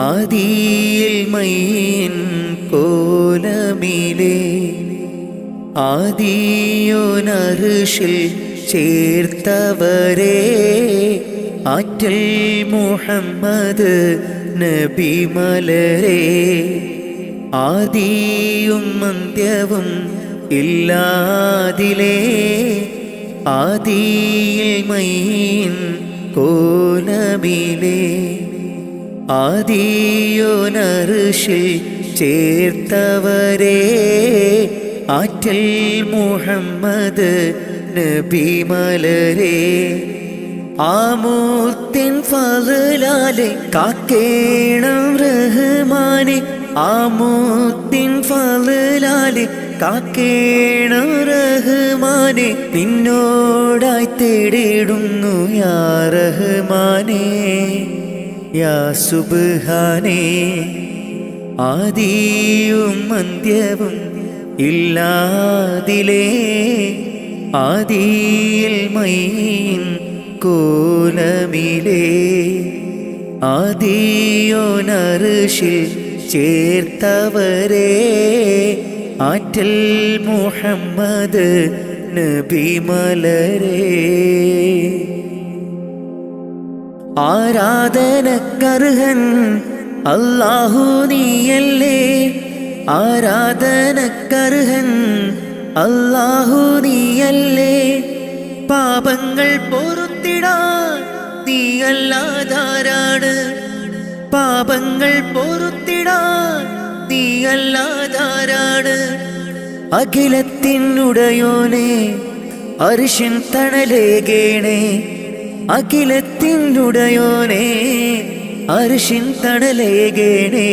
ആദിയിൽ മൈൻ കോലമിലേ ആദിയോനർഷിൽ ചേർത്തവരെ ആറ്റൽ മുഹമ്മദ് നബി മലരെ. ആദിയും അന്ത്യവും ഇല്ലാതിലേ ആദിയിൽ മൈൻ കോലമിലേ ആദിയോനർഷിൽ ചേർത്തവരെ ആറ്റൽ മുഹമ്മദ് നബി മലരെ. ആമൂത്തിൻ ഫളലാലെ കാക്കേണം റഹ്മാനെ, ആമൂത്തിൻ ഫളലാലെ കാക്കേണം റഹ്മാനെ, നിന്നോടായി തേടിടുന്നു യാ റഹ്മാനെ യാ സുബ്ഹാനേ. ആദിയും അന്ത്യവും ഇല്ലാതിലേ, ആദിയിൽ മൈൻ കോലമിലേ, ആദിയോനർശിൽ ചേർത്തവരേ, ആറ്റൽ മുഹമ്മദ് നബി മലരേ. ആരാധനക്കർഹൻ അല്ലാഹു നീയല്ലേ, ആരാധനക്കർഹൻ അല്ലാഹു നീയല്ലേ, പാപങ്ങൾ പൊറുത്തിടാൻ നീയല്ലാതാരാണ്, പാപങ്ങൾ പൊറുത്തിടാൻ നീയല്ലാതാരാണ്. അഖിലത്തിനുടയോനെ അർശിൻ തണലേകേണേ, അഖിലത്തിനുടയോനെ അർശിൻ തണലേകേണേ.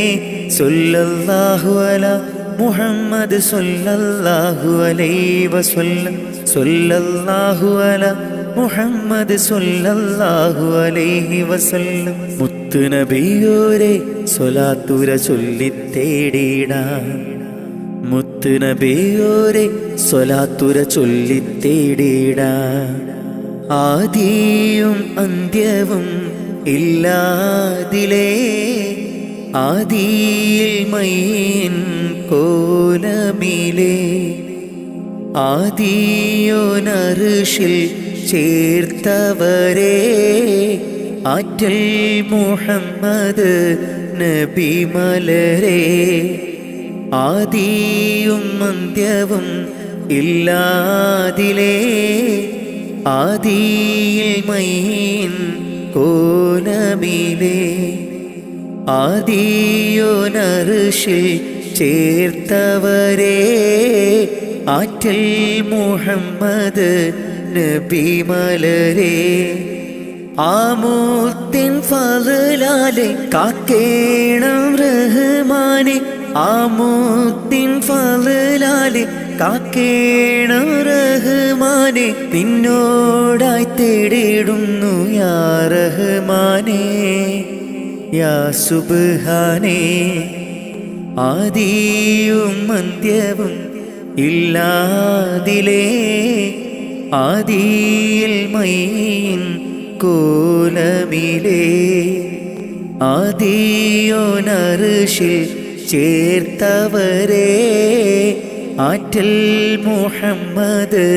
സ്വല്ലല്ലാഹു അലാ മുഹമ്മദ് സ്വല്ലല്ലാഹു അലൈഹി വസല്ലം, സ്വല്ലല്ലാഹു അലാ മുഹമ്മദ് സ്വല്ലല്ലാഹു അലൈഹി വസല്ലം. മുത്തു നബിയോരെ സ്വലാത്തുര ചൊല്ലിത്തേടിടാം, മുത്തു നബിയോരെ സ്വലാത്തുര ചൊല്ലിത്തേടിടാം. ആദിയും അന്ത്യവും ഇല്ലാതിലേ, ആദിയിൽ മൈൻ കോലമിലേ, ആദിയോനർശിൽ ചേർത്തവരേ, ആറ്റൽ മുഹമ്മദ് നബി മലരേ. ആദിയും അന്ത്യവും ഇല്ലാതിലേ, ആദിയിൽ മൈൻ കോലമിലേ, ആദിയോനർശിൽ ചേർത്തവരേ, ആറ്റൽ മുഹമ്മദ് നബി മലരേ. ആമൂത്തിൻ ഫളലാലെ കാക്കേണം റഹ്മാനെ, ആമൂത്തിൻ ഫളലാലെ കാക്കേണം റഹ്മാനെ, നിന്നോടായി തേടിടുന്നു യാ റഹ്മാനെ യാ സുബ്ഹാനേ. ആദിയും അന്ത്യവും ഇല്ലാതിലേ, ആദിയിൽ മൈൻ കോലമിലേ, ആദിയോനർശിൽ ചേർത്തവരേ, ആറ്റൽ മുഹമ്മദ്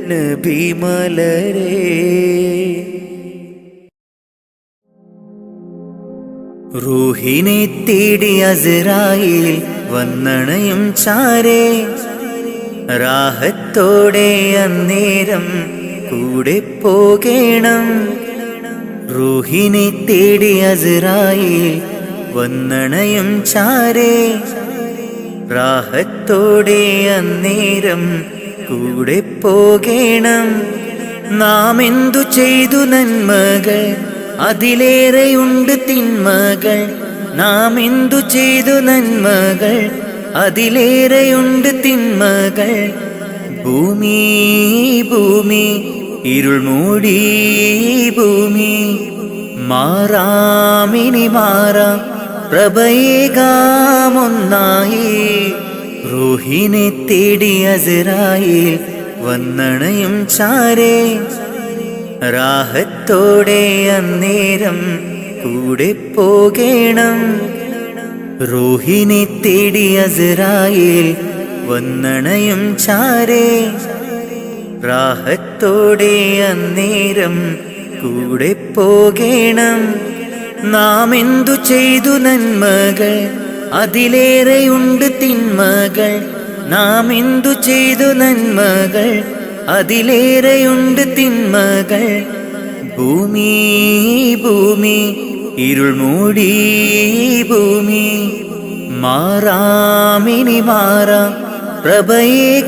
നബി മലരേ. റൂഹിനെ തേടി അസ്രായീൽ വന്നണയും ചാരേ, റാഹത്തോടെ അന്നേരം കൂടെ പോകേണം. റൂഹിനെ തേടി അസ്രായീൽ വന്നണയും ചാരേ, റാഹത്തോടെ അന്നേരം കൂടെ പോകേണം. നാം എന്തു ചെയ്തു നന്മകൾ അതിലേറെയുണ്ട് തിന്മകൾ, നാം എന്തു ചെയ്തു നന്മകൾ അതിലേറെയുണ്ട് തിന്മകൾ. ഭൂമി ഭൂമി ഇരുൾ മൂടി ഭൂമി, മാറാമിനി മാറാം പ്രഭയേകാമൊന്നായി. റൂഹിനെ തേടി അസ്രായീൽ വന്നണയും ചാരേ, റാഹത്തോടെ അന്നേരം കൂടെ പോകേണം. റൂഹിനെ തേടി അസ്രായീൽ വന്നണയും ചാരേ, റാഹത്തോടെ അന്നേരം കൂടെ പോകേണം. നാം എന്തു ചെയ്തു നന്മകൾ അതിലേറെയുണ്ട് തിന്മകൾ, നാം എന്തു ചെയ്തു നന്മകൾ അതിലേറെയുണ്ട് തിന്മകൾ. ഭൂമി ഭൂമി ഇരുൾ മൂടി ഭൂമി, മാറാമിനി മാറാം പ്രഭയേകാമൊന്നായി.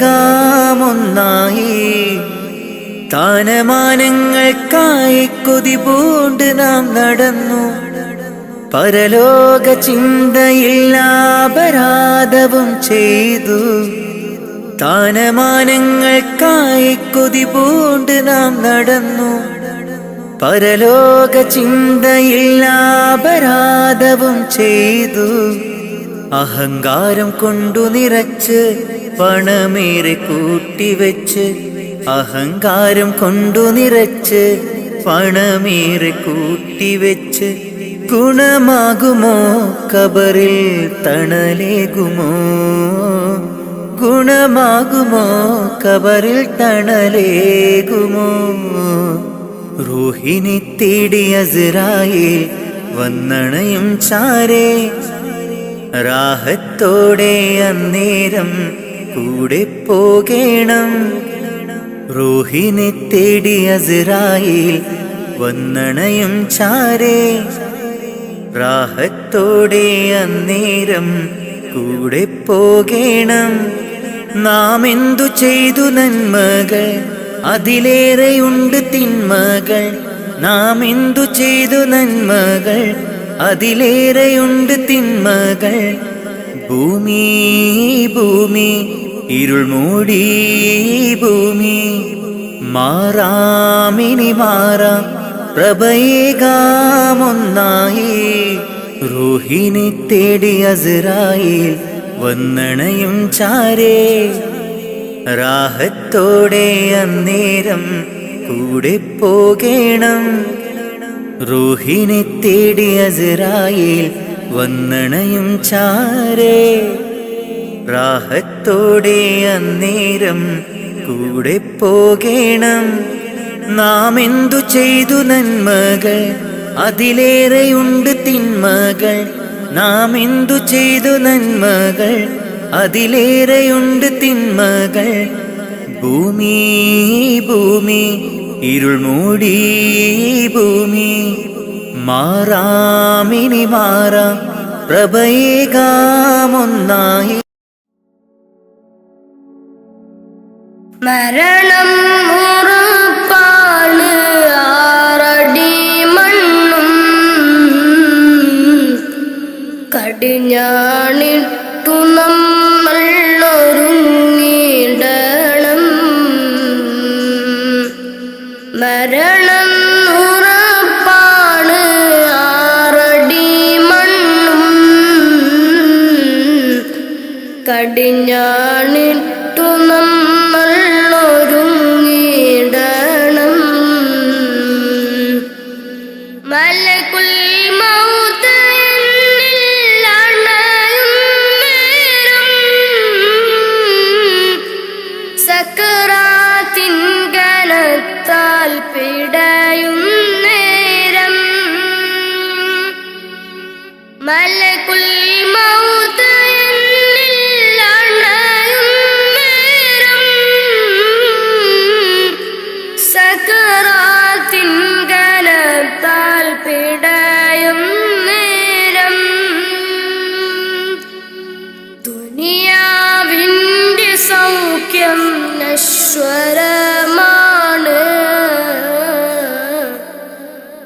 സ്ഥാനമാനങ്ങൾക്കായി കൊതി പൂണ്ട് നാം നടന്നു. പരലോക ചിന്തയിൽ അപരാധവും ചെയ്തു. സ്ഥാനമാനങ്ങൾക്കായി കൊതി പൂണ്ട് നാം നടന്നു. പരലോക ചിന്തയിൽ അപരാധവും ചെയ്തു. അഹങ്കാരം കൊണ്ടു നിറച്ച് പണമേറെ കൂട്ടിവെച്ച്, അഹങ്കാരം കൊണ്ടു നിറച്ച് പണമേറെ കൂട്ടിവെച്ച്, ഗുണമാകുമോ കബറിൽ തണലേകുമോ? ഗുണമാകുമോ കബറിൽ തണലേകുമോ? റൂഹിനെ തേടി അസ്രായേൽ വന്നണയും ചാരേ. റാഹത്തോടെ അന്നേരം കൂടെ പോകേണം. റൂഹിനെ തേടി അസ്രായേൽ വന്നണയും ചാരേ. റാഹത്തോടെ അന്നേരം കൂടെ പോകേണം. നാം എന്തു ചെയ്തു നന്മകൾ, അതിലേറെയുണ്ട് തിന്മകൾ. നാം എന്തു ചെയ്തു നന്മകൾ, അതിലേറെയുണ്ട് തിന്മകൾ. ഭൂമി ഭൂമി ഇരുൾ മൂടി ഭൂമി, മാറാമിനി മാറാം പ്രഭയേകാമൊന്നായി. റൂഹിനെ തേടി അസ്രായേൽ വന്നണയും ചാരേ. റാഹത്തോടെ അന്നേരം കൂടെ പോകേണം. റൂഹിനെ തേടി അസ്രായേൽ വന്നണയും ചാരേ. റാഹത്തോടെ അന്നേരം കൂടെ പോകേണം. നാം എന്തു ചെയ്തു നന്മകൾ, അതിലേറെയുണ്ട് തിന്മകൾ. നാം എന്തു ചെയ്തു നന്മകൾ, അതിലേറെയുണ്ട് തിന്മകൾ. ഭൂമി ഭൂമി ഇരുൾ മൂടി ഭൂമി, മാറാമിനി മാറാം പ്രഭയേകാമൊന്നായി. മരണം ഉറപ്പാണ്, ആറടി മണ്ണും കടിഞ്ഞാണിട്ടു നമ്മൾ ഒരുങ്ങിടണം. മരണം ഉറപ്പാണ്, ആറടി മണ്ണും കടിഞ്ഞാണിട്ടു നമ്മൾ ഒരുങ്ങിടണം. മലകുൽ മൗത്ത് എന്നിൽ അണയും നേരം, സക്കറാത്തിൻ കനത്താൽ പിടയും നേരം. മലകുൽ മൗത്ത് എന്നിൽ അണയും നേരം, സക്കറാത്തിൻ കനത്താൽ പിടയും നേരം. ദുനിയാവിൻ്റെ സൗഖ്യം നശ്വരമാണ്,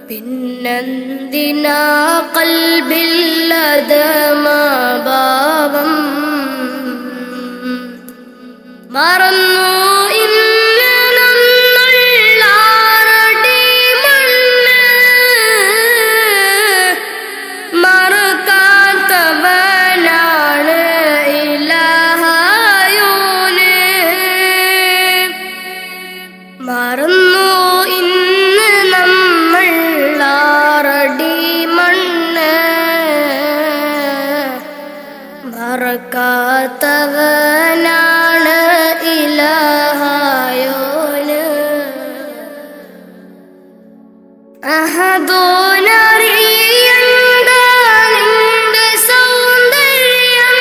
പിന്നെന്തിനാ കൽബില്ലതമാഭാവം. മറന്നു ഇന്ന് നമ്മൾ ആറടി മണ്ണ്, മറക്കാത്തവനാണ് ഇലാഹായോന്. മറന്നു ഇന്ന് നമ്മൾ ആറടി മണ്ണ്, മറക്കാത്തവനാണ് ഇലാഹായോന്. അഹദോനറിയണ്ട നിന്റെ സൗന്ദര്യം,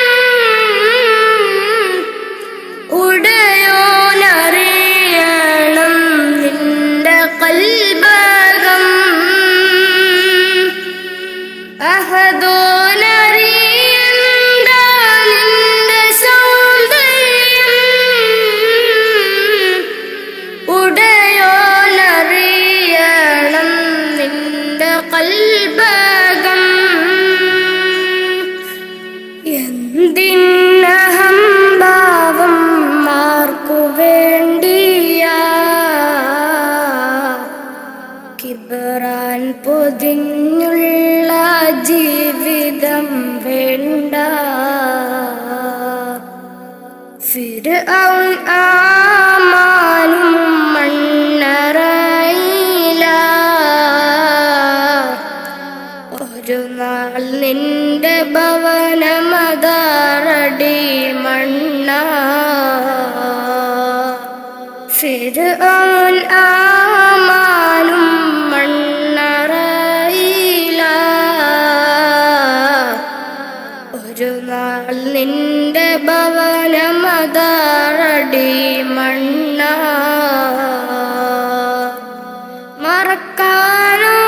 ഉടയോനറിയണം നിന്റെ കൽബകം. അഹദോനറിയണ്ട നിന്റെ സൗന്ദര്യം, ഉടയോ ഫിർഔൻ ആമാനും മണ്ണറയില ഒരു നാൾ നിന്റെ ഭവനമതാറടി മണ്ണ ഫിർഔൻ ആമാനും മണ്ണറയില ഒരു നാൾ നിന്റെ ഭവനമതാറടി മണ്ണ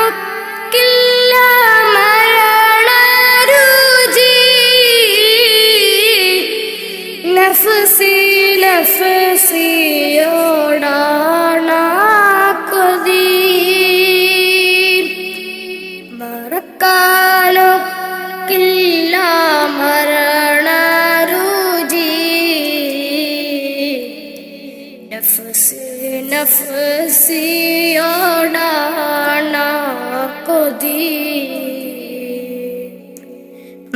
മറക്കാനൊക്കില്ല മരണരുചി നഫ്സി നഫ്സിയോടാണ കൊതി മറക്കാനൊക്കില്ല മരണരുചി നഫ്സി നഫ്സിയോടാണ കൊതി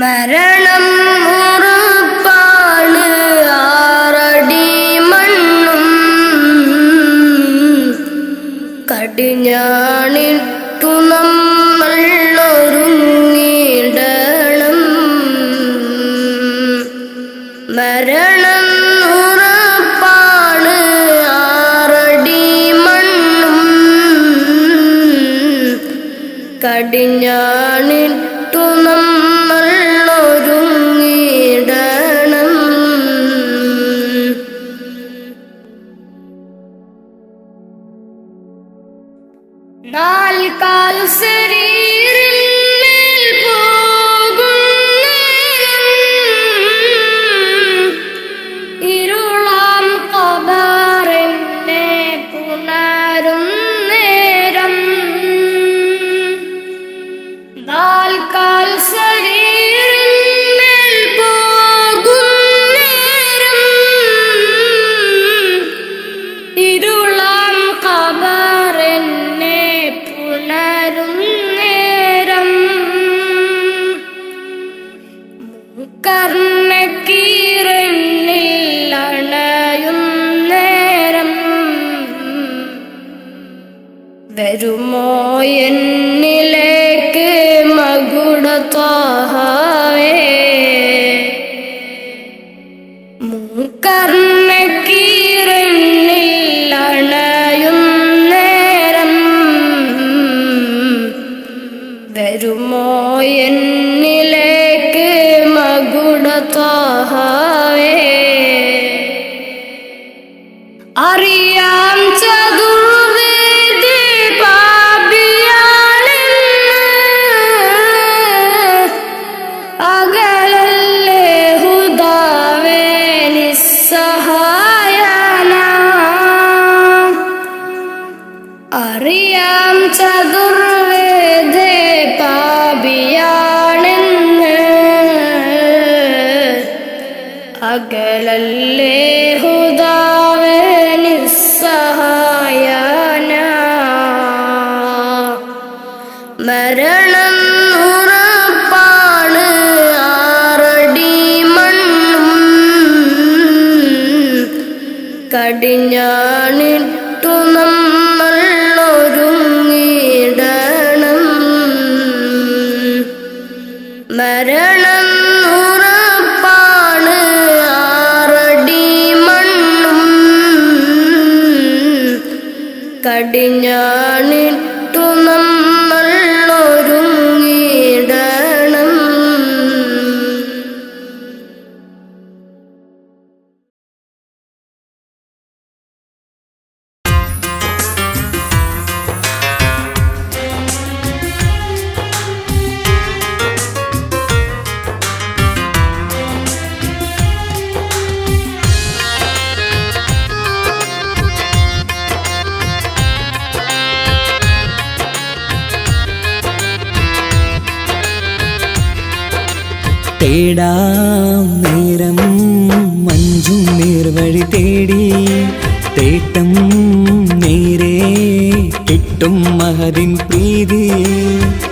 മരണം ഉറപ്പാണ് ആറടി മണ്ണും കടിഞ്ഞാണിട്ടു നമ്മൾ ഒരുങ്ങിടണം മരണം ഉറപ്പാണ് ആറടി മണ്ണും കടിഞ്ഞാണിട്ടു നമ്മൾ ഒരുങ്ങിടണം നാൽക്കാൽ ശരീരിന്മേൽ പോകുന്നേരം ഇരുളാം ഖബറിനെ പുണരും നേരം നാൽക്കാൽ ശരീരിന്മേൽ പോകുന്നേരം ഇരുളാം ഖബറിനെ പുണരും നേരം കർണക്കീരനിൽ അണയും നേരം വരുമോ എന്നിലേക്ക് മകുടത്വാഹവേ കർണക്കീരനിൽ അണയും നേരം വരുമോ എന്നിലേക്ക് മകുടത്വാഹവേ അറിയാം ചതുർവേദി പാപിയാണെന്ന് അകലല്ലേ ഹുദാവേ നിസ്സഹായന അറിയാം ചതുർവേദി പാപിയാണെന്ന് അകലല്ലേ ഹുദാവേ നിസ്സഹായന മരണം ഉറപ്പാണ് ആറടി മണ്ണും കടിഞ്ഞാണിട്ടു നമ്മൾ ഒരുങ്ങിടണം മരണം ഉറപ്പാണ് ആറടി മണ്ണും കടിഞ്ഞാണിട്ടു നമ്മൾ ഒരുങ്ങിടണം തേടാം നേരം മഞ്ചും നേർവഴി തേടി തേട്ടം നേരെ കിട്ടും മഹദിൻ പ്രീതി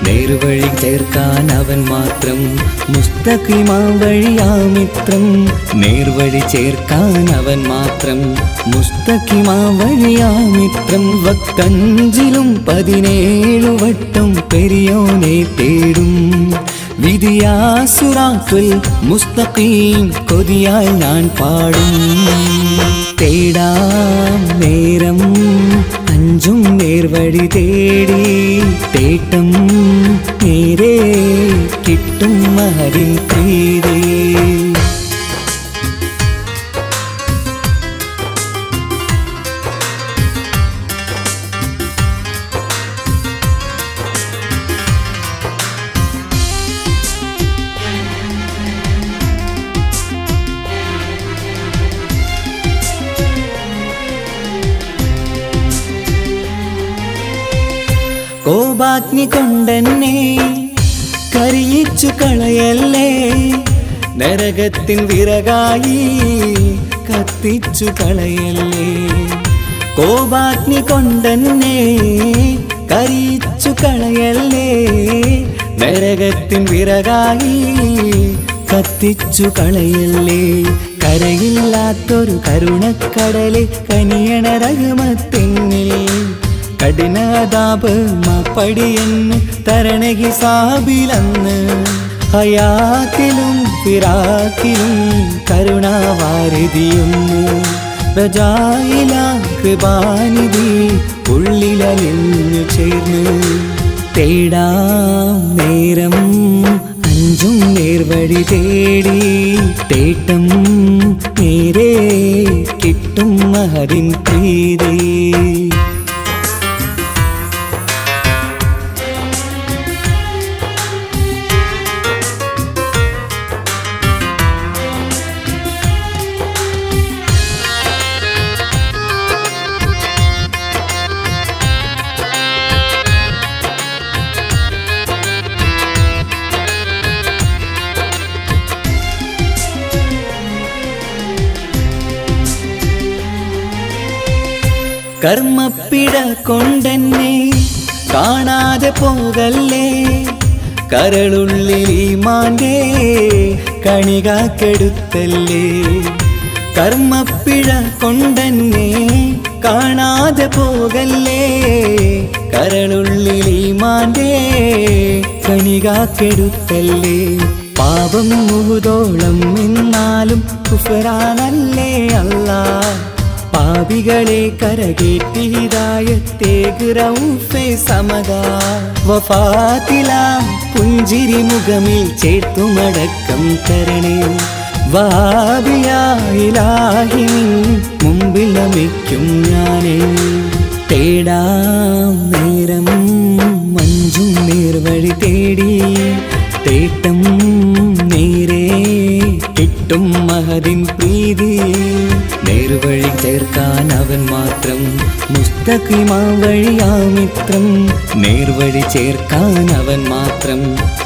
നേർവഴി ചേർക്കാൻ അവൻ മാത്രം മുസ്തഫ മുസ്തഖിമാ വഴിയാമിത്രം നേർവഴി ചേർക്കാൻ അവൻ മാത്രം. മുസ്തഖിമാ വഴിയാമിത്രം വക്തഞ്ചിലും 17 വട്ടം പെരിയോനെ തേടും. വിധിയാസുറാത്തുൽ മുസ്തഖീം കൊതിയാൽ ഞാൻ പാടും. തേടാം നേരം അഞ്ചും നേർവഴി തേടി തേട്ടം നേരെ കിട്ടും മഹരിൻ പ്രീതി. കോപാഗ്നി കൊണ്ടെന്നെ കരിയിച്ചു കളയല്ലേ, നരകത്തിൻ വിറകായി കത്തിച്ചു കളയല്ലേ. കോപാഗ്നി കൊണ്ടെന്നെ കരിയിച്ചു കളയല്ലേ, നരകത്തിൻ വിറകായി കത്തിച്ചു കളയല്ലേ. കരയില്ലാത്തൊരു കരുണക്കടലെ കനിയണ റഹ്മത്തിന്നിൽ കഠിനതാപ് മാപ്പടിയെന്ന് തരണ ഹിസാബിലന്ന്. ഹയാത്തിലും ഫിറാക്കിലും കരുണാവാരിതിയൊന്ന് പ്രജായില കൃപാനിധി ഉള്ളിലലിഞ്ഞു ചേർന്ന്. തേടാം നേരം അഞ്ചും നേർവഴി തേടി തേട്ടം നേരെ കിട്ടും മഹരിൻ പ്രീതി. കർമ്മപ്പിഴ കൊണ്ടെന്നെ കാണാതെ പോകല്ലേ, കരളുള്ളിൽ ഈമാന്റെ കണികാക്കെടുത്തല്ലേ. കർമ്മപ്പിഴ കൊണ്ടെന്നെ കാണാതെ പോകല്ലേ, കരളുള്ളിൽ ഈമാന്റെ കണികാക്കെടുത്തല്ലേ. പാപം മുഹുദോളം എന്നാലും കുഫ്റാനല്ലേ അല്ലാ. പാപികളെ കരകേറ്റി ഹിദായത്തേക് റഊഫേ സമദാ. വഫാത്തിലാം പുഞ്ചിരി മുഖമിൽ ചേർത്തുമടക്കം തരണേ. വഹാബിയായിലാഹി നിൻ മുമ്പിൽ നമിക്കും ഞാനേ. തേടാം നേരം മഞ്ചും നേർവഴി തേടി തേട്ടം നേരെ കിട്ടും മഹദിൻ പ്രീതി. നേർവഴി ചേർക്കാൻ അവൻ മാത്രം മുസ്തഖിമാ വഴിയാമിത്രം നേർവഴി ചേർക്കാൻ അവൻ മാത്രം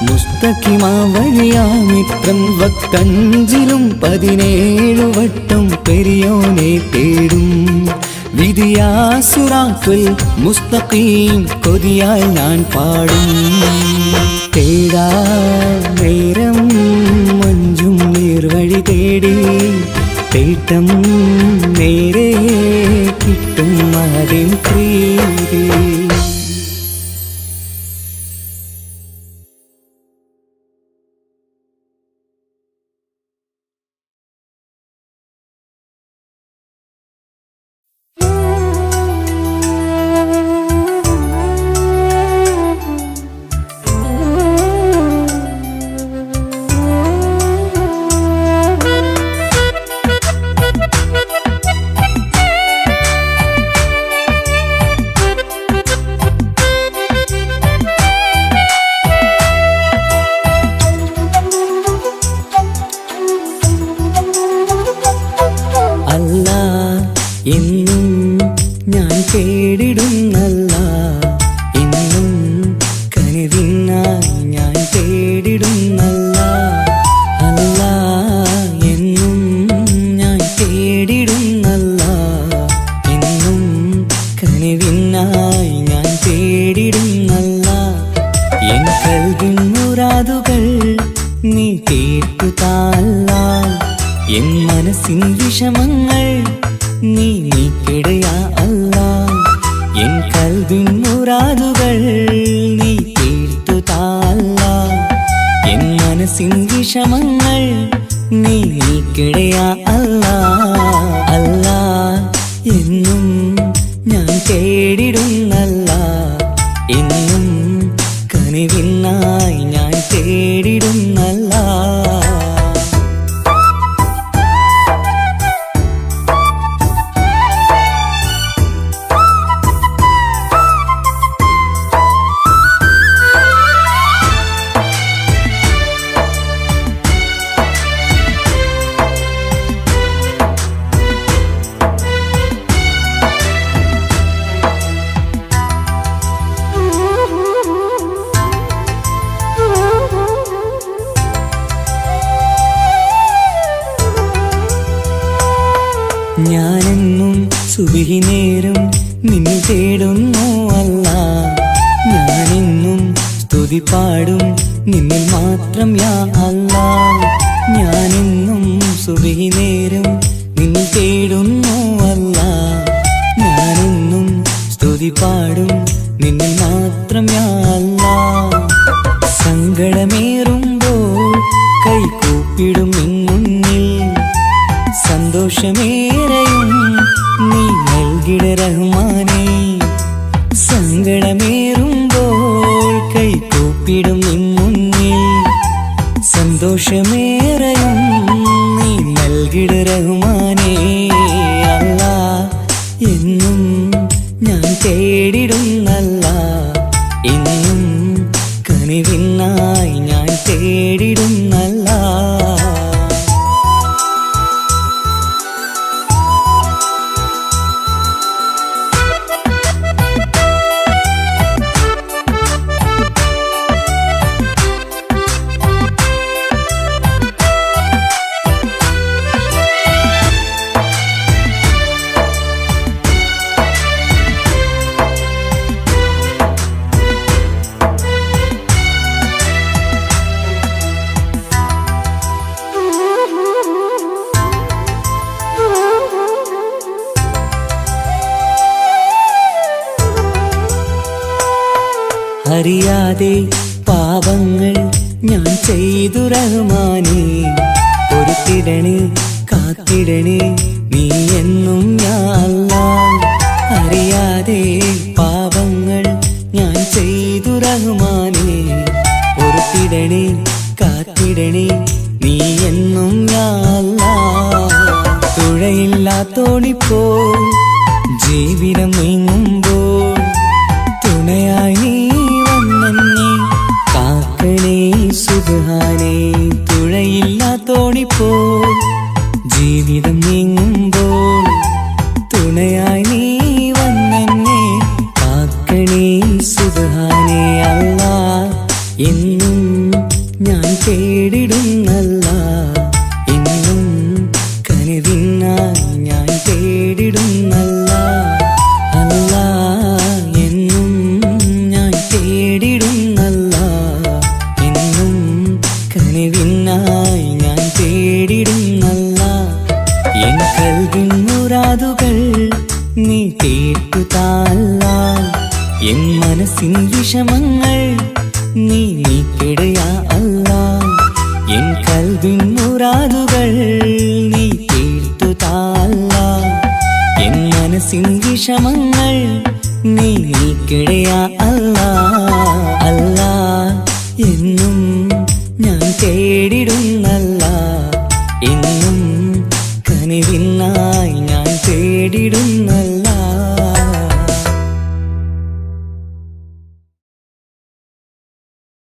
മുസ്തഖിമാ വഴിയാമിത്രം. വക്തഞ്ചിലും 17 വട്ടം പെരിയോനെ തേടും. വിധിയാസുറാത്തുൽ മുസ്തഖീം കൊതിയാൽ ഞാൻ പാടും. തേടാ നേരം മഞ്ചും നേർവഴി തേടി തേട്ടം നേരെ കിട്ടും മഹരിൻ പ്രീതി. എന്നും ഞാൻ തേടിടുന്നല്ല, എന്നും കനിവിനായി ഞാൻ തേടിടുന്നല്ല. അല്ല എന്നും ഞാൻ തേടിടുന്നല്ല, എന്നും കനിവിനായി ഞാൻ തേടിടുന്നല്ല. എൻ കൽവിൻ മുറാദുകൾ നീ തീർത്തു താല്ല എൻ മനസ്സിൻ വിഷമങ്ങൾ നീ നീക്കിടയാ അല്ല എൻ കൽവിൻ മുറാദുകൾ നീ തീർത്തു താല്ല എൻ മനസ്സിൻ വിഷമങ്ങൾ നീ നീക്കിടയാ അല്ല അല്ല എന്നും ഞാൻ തേടിടുന്നല്ല എന്നും കനിവിനായി ഞാൻ തേടിടുന്നല്ല ഞാനെന്നും സുബഹി നേരം നിന്നെ തേടുന്നു അല്ല ഞാനെന്നും സ്തുതി പാടും നിന്നിൽ മാത്രം യാ അല്ല ഞാനെന്നും സുബഹി നേരം നിന്നെ തേടുന്നു അല്ല ഞാനെന്നും സ്തുതി പാടും നിന്നിൽ മാത്രം യാ അല്ല സങ്കടമേറുമ്പോൾ കൈകൂപ്പിടും നിൻ മുന്നിൽ സന്തോഷമേറെയും നീ നൽകിട റഹ്മാനേ സങ്കടമേറുമ്പോൾ കൈകൂപ്പിടും നിൻ മുന്നിൽ സന്തോഷമേറെയും നീ നൽകിട റഹ്മാനേ അല്ലാ എന്നും ഞാൻ തേടിടുന്നല്ല എന്നും കനിവിനായി ഞാൻ തേടിടുന്നല്ല അറിയാതെ പാപങ്ങൾ ഞാൻ ചെയ്തു റഹ്മാനേ പൊറുത്തിടണേ കാത്തിടണേ നീ എന്നും യാ അല്ലാ അറിയാതെ പാപങ്ങൾ ഞാൻ ചെയ്തു റഹ്മാനേ പൊറുത്തിടണേ കാത്തിടണേ നീ എന്നും യാ അല്ലാ തുഴയില്ലാത്തോണിപ്പോ ജീവിതം നീങ്ങുമ്പോൾ തുണയായി നീ വന്നെന്നെ കാക്കണേ സുബ്ഹാനേ തുഴയില്ലാത്തോണിപ്പോ ജീവിതം നീങ്ങുമ്പോൾ തുണയായി നീ വന്നെന്നെ കാക്കണേ സുബ്ഹാനേ അല്ലാ എന്നും ഞാൻ തേടിടുന്നല്ല എന്നും കനിവിനായി ഞാൻ തേടിടുന്നല്ല അല്ല എന്നും ഞാൻ തേടിടുന്നല്ല എന്നും കനിവിനായി ഞാൻ തേടിടുന്നല്ല എൻ കൽവിൻ മുറാദുകൾ നീ തീർത്തു താല്ല എൻ മനസ്സിൻ വിഷമങ്ങൾ നീ നീക്കിടയാ അല്ല എൻ കൽവിൻ മുറാദുകൾ നീ തീർത്തു താല്ല എൻ മനസ്സിൻ വിഷമങ്ങൾ നീ നീക്കിടയാ അല്ല അല്ല എന്നും ഞാൻ തേടിടുന്നു